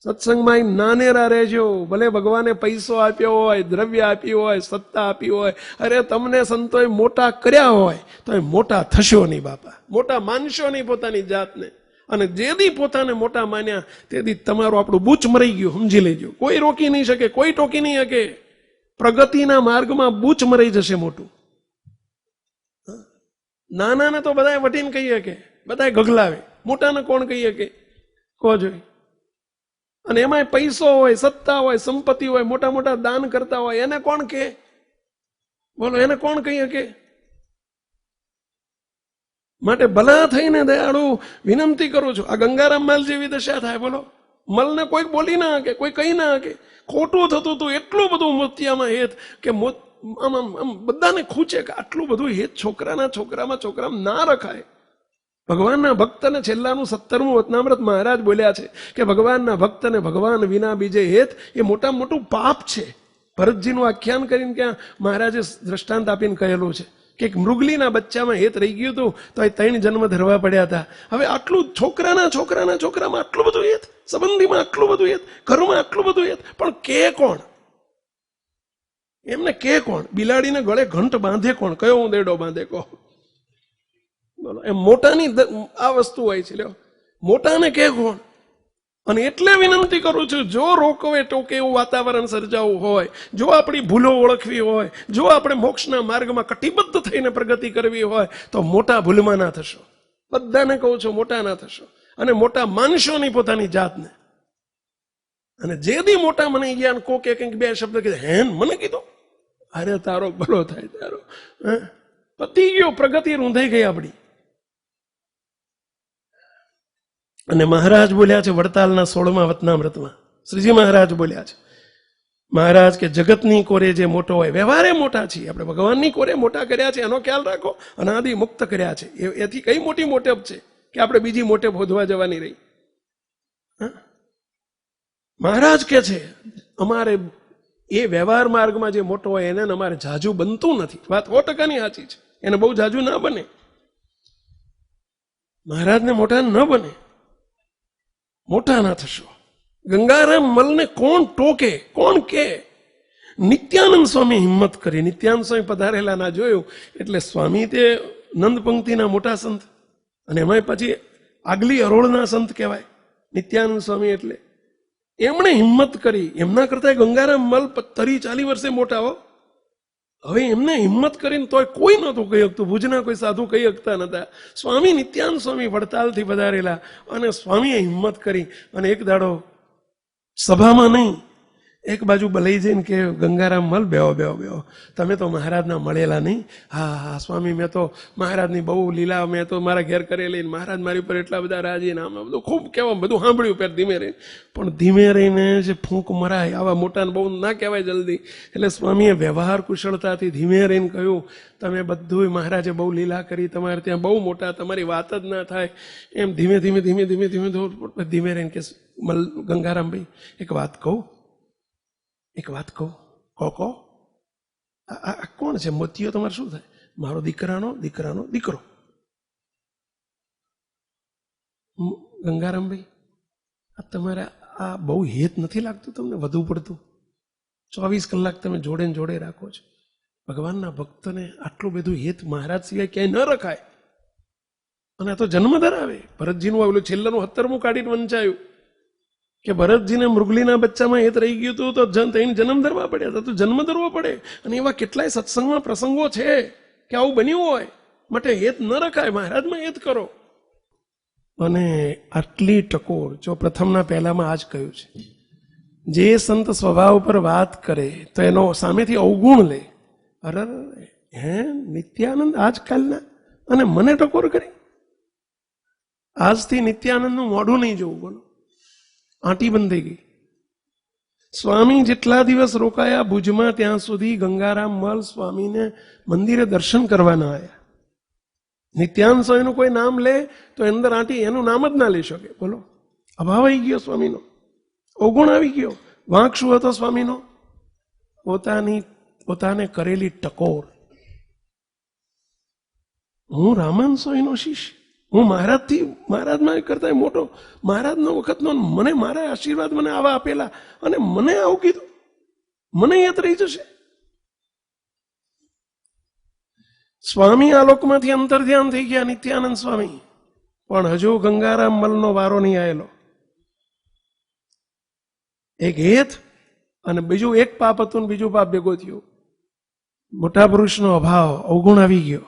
સત્સંગમાં નાનેરા રહેજો. ભલે ભગવાને પૈસો આપ્યો હોય, દ્રવ્ય આપ્યું હોય, સત્તા આપી હોય, અરે તમને સંતોએ મોટા કર્યા હોય તો એ મોટા થશો નહીં બાપા. મોટા માનશો નહીં પોતાની જાતને. અને જેથી પોતાને મોટા માન્યા તેથી તમારું આપણું બૂચ મરી ગયું, સમજી લેજો. કોઈ રોકી નહીં શકે, કોઈ ટોકી નહીં શકે. પ્રગતિના માર્ગમાં બૂચ મરાઈ જશે મોટું. નાનાને તો બધાએ વટીને કહી શકે, બધાએ ગગલાવે. મોટાને કોણ કહી શકે? કહો જોઈ. અને એમાંય પૈસો હોય, સત્તા હોય, સંપત્તિ હોય, મોટા મોટા દાન કરતા હોય, એને કોણ કહે? બોલો, એને કોણ કહી શકે? માટે ભલા થઈને દયાળુ વિનંતી કરું છું, આ ગંગારામ મલ જેવી દશા થાય. બોલો, મલને કોઈ બોલી ના શકે, કોઈ કહી ના શકે. ખોટું થતું હતું, એટલું બધું મોતિયામાં હેત કે આમ બધાને ખૂચે કે આટલું બધું હેત છોકરામાં ના રખાય. ભગવાનના ભક્તને છેલ્લાનું 17મું વતનામૃત મહારાજ બોલ્યા છે કે ભગવાનના ભક્તને ભગવાન વિના બીજે હેત એ મોટામાં મોટું પાપ છે. ભરતજીનું આખ્યાન કરીને ક્યાં મહારાજે દ્રષ્ટાંત આપીને કહેલું છે કે એક મૃગલીના બચ્ચામાં હેત રહી ગયું હતું તો એ 3 જન્મ ધરવા પડ્યા હતા. હવે આટલું છોકરામાં આટલું બધું હેત, સંબંધીમાં આટલું બધું હેત, ઘરમાં આટલું બધું હેત, પણ કે કોણ? એમને કે કોણ? બિલાડીને ગળે ઘંટ બાંધે કોણ? કયો હું દેડો બાંધે કહો? બોલો, એમ મોટાની આ વસ્તુ હોય છે. લ્યો, મોટાને કે કોણ? અને એટલે વિનંતી કરું છું, જો રોકવે ટોકે એવું વાતાવરણ સર્જાવું હોય, જો આપણી ભૂલો ઓળખવી હોય, જો આપણે મોક્ષના માર્ગમાં કટિબદ્ધ થઈને પ્રગતિ કરવી હોય, તો મોટા ભૂલમાં ના થશો. બધાને કહું છું, મોટા ના થશો. અને મોટા માનશો નહીં પોતાની જાતને. અને જે દી મોટા મને ગયા કોકે કંઈક 2 શબ્દ કીધે, હેન મને કીધું, અરે તારો ભલો થાય, તારો પતી ગયો, પ્રગતિ રૂંધાઈ ગઈ આપણી. અને મહારાજ બોલ્યા છે વડતાલના 16મા વતનામૃતમાં, શ્રીજી મહારાજ બોલ્યા છે, મહારાજ કે જગતની કોરે જે મોટો હોય, વ્યવહારે મોટા છીએ આપણે, ભગવાનની કોરે મોટા કર્યા છે, એનો ખ્યાલ રાખો. અનાદિ મુક્ત કર્યા છે, એથી કઈ મોટી મોટેપ છે કે આપણે બીજી મોટેપ શોધવા જવાની રહી? મહારાજ કે છે અમારે એ વ્યવહાર માર્ગમાં જે મોટો હોય એને અમારે જાજુ બનતું નથી. વાત 100% સાચી છે, એને બહુ જાજુ ના બને. મહારાજને મોટા ન બને, મોટા ના થશો. ગંગારામ મલને કોણ ટોકે, કોણ કે? નિત્યાનંદ સ્વામી હિંમત કરી. નિત્યાનંદ સ્વામી પધારેલા ના જોયું એટલે સ્વામી તે નંદ પંક્તિના મોટા સંત, અને એમાં પછી આગલી અરોળના સંત કહેવાય નિત્યાનંદ સ્વામી. એટલે એમણે હિંમત કરી. એમના કરતા ગંગારામ મલ 30-40 વર્ષે મોટા હો. હવે એમને હિંમત કરીને તોય કોઈ નહોતું કહી શકતું. ભુજના કોઈ સાધુ કહી શકતા નતા. સ્વામી નિત્યાનંદ સ્વામી વડતાલથી પધારેલા, અને સ્વામીએ હિંમત કરી. અને એક દાડો સભામાં નહીં, એક બાજુ બલઈ જઈને કે ગંગારામ મલ બેહો, તમે તો મહારાજના મળેલા નહીં? હા સ્વામી, મેં તો મહારાજની બહુ લીલા મેં તો મારા ઘેર કરેલી, મહારાજ મારી ઉપર એટલા બધા રાજી, નામ બધું ખૂબ કહેવા, બધું સાંભળ્યું પેર ધીમે રહીને. પણ ધીમે રહીને જે ફૂંક મરાય, આવા મોટાને બહુ ના કહેવાય જલ્દી. એટલે સ્વામીએ વ્યવહાર કુશળતાથી ધીમે રહીને કહ્યું, તમે બધું મહારાજે બહુ લીલા કરી, તમારે ત્યાં બહુ મોટા, તમારી વાત જ ના થાય. એમ ધીમે ધીમે રહીને કે ગંગારામભાઈ એક વાત કહું. કહો. આ કોણ છે? મોતીયો તમારે શું થાય? મારો દીકરાનો દીકરો. ગંગારામભાઈ, આ તમારે આ બહુ હેત નથી લાગતું તમને? વધુ પડતું 24 કલાક તમે જોડે રાખો છો. ભગવાનના ભક્તને આટલું બધું હેત મહારાજ સિવાય ક્યાંય ન રખાય. અને આ તો જન્મ ધરાવે. ભરતજીનું આવેલું છેલ્લાનું 17મું કાઢીને વંચાયું કે ભરતજીને મૃગલીના બચ્ચામાં હેત રહી ગયું હતું તો જન્મ ધરવા પડ્યા હતા. તો જન્મ ધરવો પડે. અને એવા કેટલાય સત્સંગમાં પ્રસંગો છે કે આવું બન્યું હોય. માટે હેત ન રખાય, મહારાજમાં હેત કરો. અને આટલી ટકોર જો પ્રથમના પહેલામાં આ જ કહ્યું છે, જે સંત સ્વભાવ પર વાત કરે તો એનો સામેથી અવગુણ લે. અરે નિત્યાનંદ આજકાલના, અને મને ટકોર કરી. આજથી નિત્યાનંદનું મોઢું નહીં જોવું. બોલો, આંટી બંધ થઈ ગઈ. સ્વામી જેટલા દિવસ રોકાયા ભુજમાં, ત્યાં સુધી ગંગારામ મલ સ્વામીને મંદિરે દર્શન કરવાના આવ્યા. નિત્યાનંદ સ્વામીનું કોઈ નામ લે તો અંદર આંટી એનું નામ જ ના લઈ શકે. બોલો, અભાવ આવી ગયો સ્વામીનો, અવગુણ આવી ગયો. વાંક શું હતો સ્વામીનો? પોતાને કરેલી ટકોર. હું રામાનંદ સ્વામીનો શિષ્ય, હું મહારાજમાં કરતા મોટો, મહારાજનો વખતનો, મને મારા આશીર્વાદ મને આવા આપેલા, અને મને આવું કીધું, મને યાદ રહી જશે. સ્વામી આ લોકમાંથી અંતર ધ્યાન થઈ ગયા, નિત્યાનંદ સ્વામી, પણ હજુ ગંગારામ મલનો વારો નહીં આવેલો. એક હેત અને બીજું એક પાપ હતું, બીજું પાપ ભેગો થયું. મોટા પુરુષનો અભાવ, અવગુણ આવી ગયો.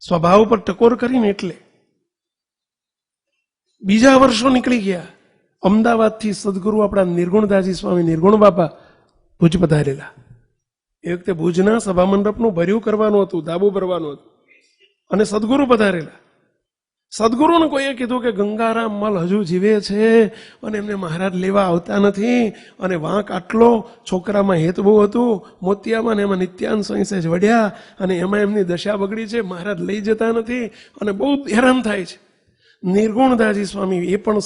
સ્વભાવ પર ટકોર કરીને એટલે બીજા વર્ષો નીકળી ગયા. અમદાવાદથી સદગુરુ આપણા નિર્ગુણદાસજી સ્વામી નિર્ગુણ બાપા ભુજ પધારેલા. એ વખતે ભુજના સભા મંડપનું ભર્યું કરવાનું હતું, ધાબુ ભરવાનું હતું, અને સદગુરુ પધારેલા. સદગુરુને કોઈએ કીધું કે ગંગારામ મલ હજુ જીવે છે અને એમને મહારાજ લેવા આવતા નથી, અને વાંક આટલો, છોકરામાં હેત બહુ હતું, મોતિયામાં ને એમાં નિત્યાનંદ સ્વામી સહેજ વઢ્યા, અને એમાં એમની દશા બગડી છે, મહારાજ લઈ જતા નથી, અને બહુ હેરાન થાય છે. નિર્ગુણદાસજી સ્વામી એ પણ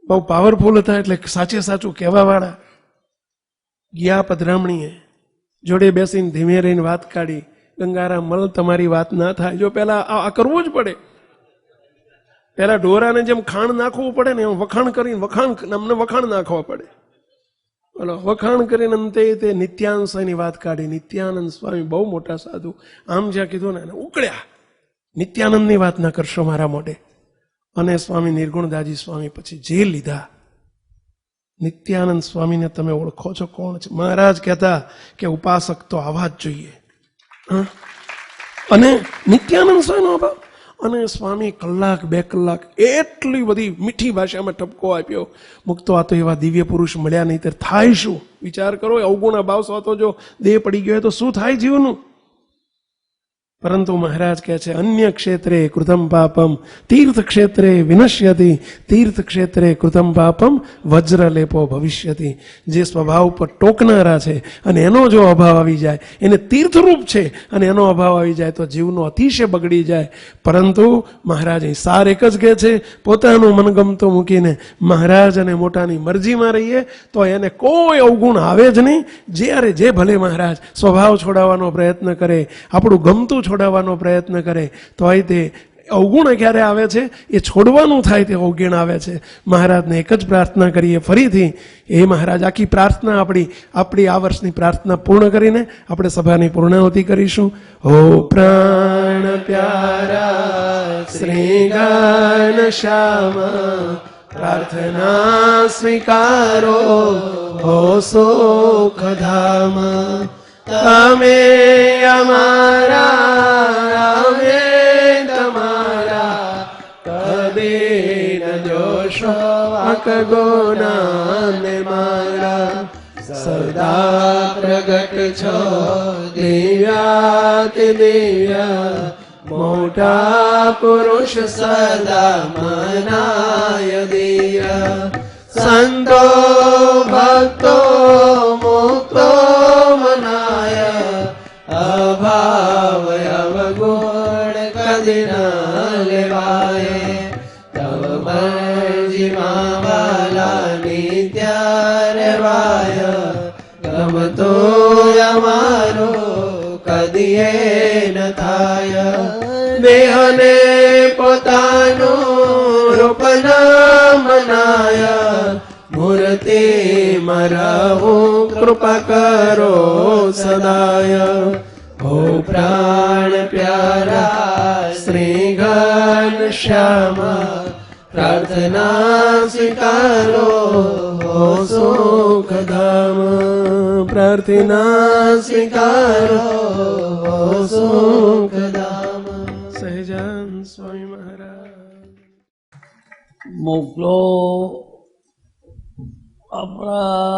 બહુ પાવરફુલ હતા, એટલે સાચે સાચું કહેવાવાળા. ગયા પધરામણીએ જોડે બેસીને ધીમે રહીને વાત કાઢી, ગંગારામ મલ તમારી વાત ના થાય. જો પેલા આ કરવું જ પડે, પેલા ઢોરાને જેમ ખાણ નાખવું પડે ને એમ વખાણ કરીને અમને વખાણ નાખવા પડે. બોલો, વખાણ કરીને અંતે તે નિત્યાનંદ સ્વામીની વાત કાઢી. નિત્યાનંદ સ્વામી બહુ મોટા સાધુ, આમ જ્યાં કીધું ને ઉકળ્યા, નિત્યાનંદની વાત ના કરશો મારા મોઢે. અને સ્વામી નિર્ગુણદાસજી સ્વામી પછી જે લીધા. નિત્યાનંદ સ્વામીને તમે ઓળખો છો કોણ છે? મહારાજ કહેતા કે ઉપાસક તો આવા જ જોઈએ. અને નિત્યાનંદ સ્વામીનો અભાવ, અને સ્વામી કલાક 2 કલાક એટલી બધી મીઠી ભાષામાં ઠપકો આપ્યો. મુક્તો આ તો એવા દિવ્ય પુરુષ મળ્યા નહીં તો થાય શું? વિચાર કરો, અવગુણ અભાવ તો જો દેહ પડી ગયો તો શું થાય જીવનું? પરંતુ મહારાજ કહે છે, અન્ય ક્ષેત્રે કૃતમ પાપમ તીર્થ ક્ષેત્રે વિનશ્યતિ, તીર્થ ક્ષેત્રે કૃતમ પાપમ વજ્રલેપો ભવિષ્યતિ. જે સ્વભાવ પર ટોકનારા છે અને એનો જો અભાવ આવી જાય, એને તીર્થરૂપ છે અને એનો અભાવ આવી જાય તો જીવનો અતિશય બગડી જાય. પરંતુ મહારાજ સાર એક જ કહે છે, પોતાનું મનગમતું મૂકીને મહારાજ અને મોટાની મરજીમાં રહીએ તો એને કોઈ અવગુણ આવે જ નહીં. જ્યારે જે ભલે મહારાજ સ્વભાવ છોડાવવાનો પ્રયત્ન કરે, આપણું ગમતું છોડાવવાનો પ્રયત્ન કરે, તોય તે અવગુણ ક્યારે આવે છે? એ છોડવાનું થાય તે અવગુણ આવે છે. મહારાજને એક જ પ્રાર્થના કરીએ ફરીથી, એ મહારાજ આખી પ્રાર્થના આપણી આ વર્ષની પ્રાર્થના પૂર્ણ કરીને આપણે સભાની પૂર્ણાહુતિ કરીશું. હો પ્રાણ પ્યારા શ્રી ગાન શ્યામ, પ્રાર્થના સ્વીકારો હો સુખધામ. તમે અમારા અમે તમારા, કદી ન જોશો વાંક ગુનાને મારા. સદા પ્રગટ છો દિવ્યાતિ દિવ્યા, મોટા પુરુષ સદા મનાય દિવ્યા. સંતો ભક્તો મુક્તો મનાય, અભાવ અવગુણ કદી ન લેવાય. તવ મરજીમાં વાલા નિત્ય રહેવાય, ગમતો અમારો કદીએ ન થાય. દેહને પોતાનું રૂપ ન મનાય, મૂર્તિ મરહું કૃપા કરો સદાય. હો પ્રાણ પ્યારા શ્રી ઘન શ્યામ, પ્રાર્થના સ્વીકારો હો સુખધામ. પ્રાર્થના સ્વીકારો હો સુખધામ. સહજાન સ્વામી મહારાજ. મોકલો આપણા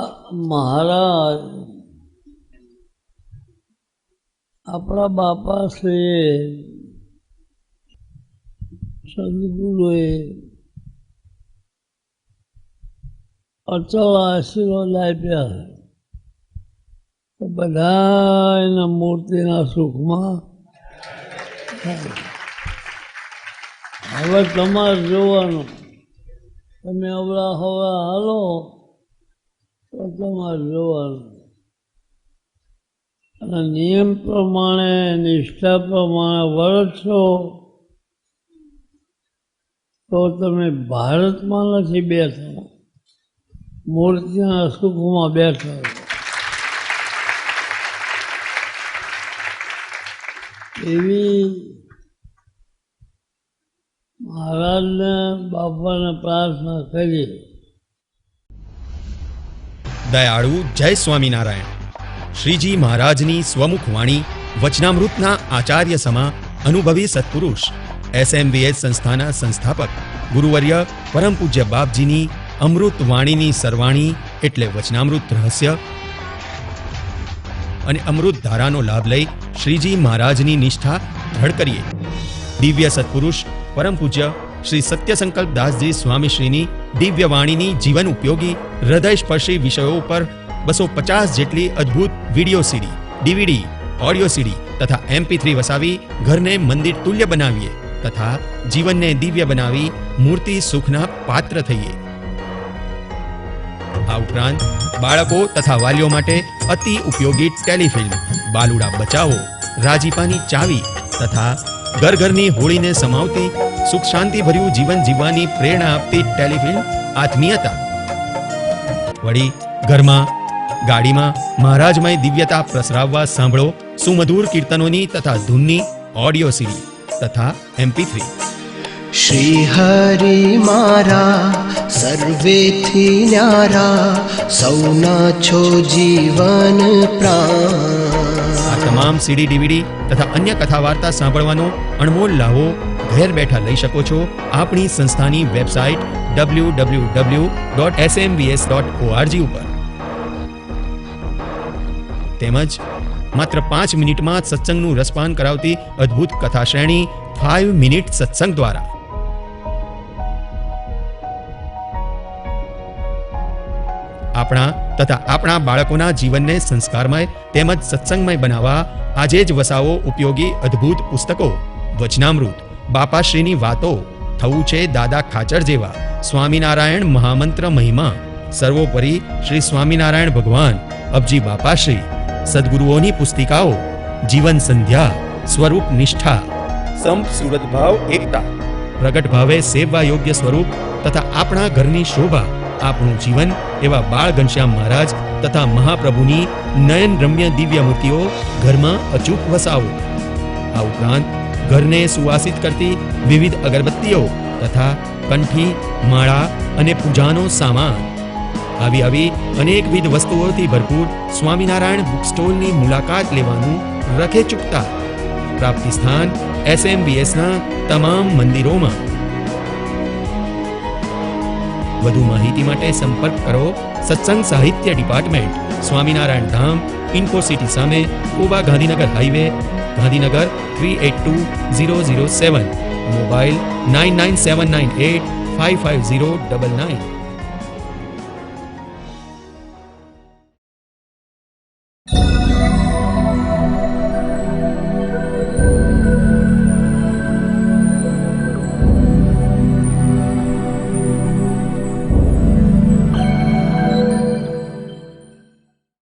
મહારાજ, આપણા બાપાશ્રીએ, સદગુરુએ અચળ આશીર્વાદ આપ્યા. બધા એના મૂર્તિના સુખમાં. હવે તમારે જોવાનું, તમે અવળા હવળા હાલો તો તમારે જોવાનું. અને નિયમ પ્રમાણે, નિષ્ઠા પ્રમાણે વર્તશો તો તમે ભારતમાં નથી બેઠા, મૂર્તિના સુખમાં બેઠા. એવી મહારાજને બાપાને પ્રાર્થના કરી. દયાળુ જય સ્વામિનારાયણ. શ્રીજી મહારાજની સ્વમુખ વાણી વચનામૃતના આચાર્ય સમા અનુભવી સત્પુરુષ SMVS સંસ્થાના સંસ્થાપક ગુરુવર્ય પરમ પૂજ્ય બાપજીની અમૃત વાણીની સરવાણી એટલે વચનામૃત રહસ્ય અને અમૃત ધારાનો લાભ લઈ શ્રીજી મહારાજની નિષ્ઠા દ્રઢ કરીએ. દિવ્ય સત્પુરુષ પરમ પૂજ્ય શ્રી સત્ય સંકલ્પ દાસજી સ્વામીશ્રીની દિવ્ય વાણીની જીવન ઉપયોગી હૃદય સ્પર્શી વિષયો ઉપર 250 જેટલી અદ્ભુત વિડીયો સીડી, ડીવીડી, ઓડિયો સીડી તથા MP3 વસાવી ઘરને મંદિર તુલ્ય બનાવીએ તથા જીવનને દિવ્ય બનાવી મૂર્તિ સુખના પાત્ર થઈએ. આ ઉપરાંત બાળકો તથા વાલીઓ માટે અતિ ઉપયોગી ટેલિફિલ્મ બાલુડા બચાવો, રાજીપાની ચાવી તથા ઘર ઘરની હોળીને સમાવતી સુખ શાંતિ ભર્યું જીવન જીવવાની પ્રેરણા આપતી ટેલિફિલ્મ આત્મીયતા. વળી ઘરમાં, ગાડીમાં મહારાજમય દિવ્યતા પ્રસરાવવા સાંભળો સુમધુર કીર્તનોની તથા ધૂનની ઓડિયો સીડી તથા MP3. શ્રી હરિ મારા સર્વેથી ન્યારા, સૌના છો જીવન પ્રાણ. આ તમામ સીડી, ડીવીડી તથા અન્ય કથા વાર્તા સાંભળવાનો અણમોલ લાવો ઘેર બેઠા લઈ શકો છો આપણી સંસ્થાની વેબસાઇટ www.smvs.org ઉપર. તેમજ માત્ર 5 મિનિટમાં સત્સંગનું રસપાન કરાવતી અદ્ભુત કથા શ્રેણી 5 મિનિટ સત્સંગ દ્વારા. આપણા બાળકોના જીવનને સંસ્કારમય તેમજ સત્સંગમય બનાવવા આજે જ વસાવો ઉપયોગી અદ્ભુત પુસ્તકો વચનામૃત, બાપાશ્રીની વાતો, થવું છે દાદા ખાચર જેવા, સ્વામિનારાયણ મહામંત્ર મહિમા, સર્વોપરી શ્રી સ્વામિનારાયણ ભગવાન, અબજી બાપાશ્રી, સદગુરુઓની પુસ્તિકાઓ, જીવન સંધ્યા, સ્વરૂપ નિષ્ઠા, સંપ સુરત ભાવ એકતા, પ્રગટ ભાવે સેવવા યોગ્ય સ્વરૂપ તથા આપણા ઘરની શોભા, આપણું જીવન એવા બાળ ઘનશ્યામ મહારાજ તથા મહાપ્રભુની નયન રમ્ય દિવ્ય મૂર્તિઓ ઘરમાં અચૂક વસાવો. આ ઉપરાંત ઘરને સુવાસિત કરતી વિવિધ અગરબત્તીઓ તથા કંઠી, માળા અને પૂજાનો સામાન, આવી અનેકવિધ વસ્તુઓથી ભરપૂર સ્વામિનારાયણ બુક સ્ટોલની મુલાકાત લેવાનું રખે ચૂકતા. પ્રાપ્તિ સ્થાન SMVSના તમામ મંદિરોમાં. વધુ માહિતી માટે સંપર્ક કરો સત્સંગ સાહિત્ય ડિપાર્ટમેન્ટ, સ્વામિનારાયણ ધામ, ઇન્ફોસિટી સામે, કોબા ગાંધીનગર હાઈવે, ગાંધીનગર 382007. મોબાઈલ 9979855099.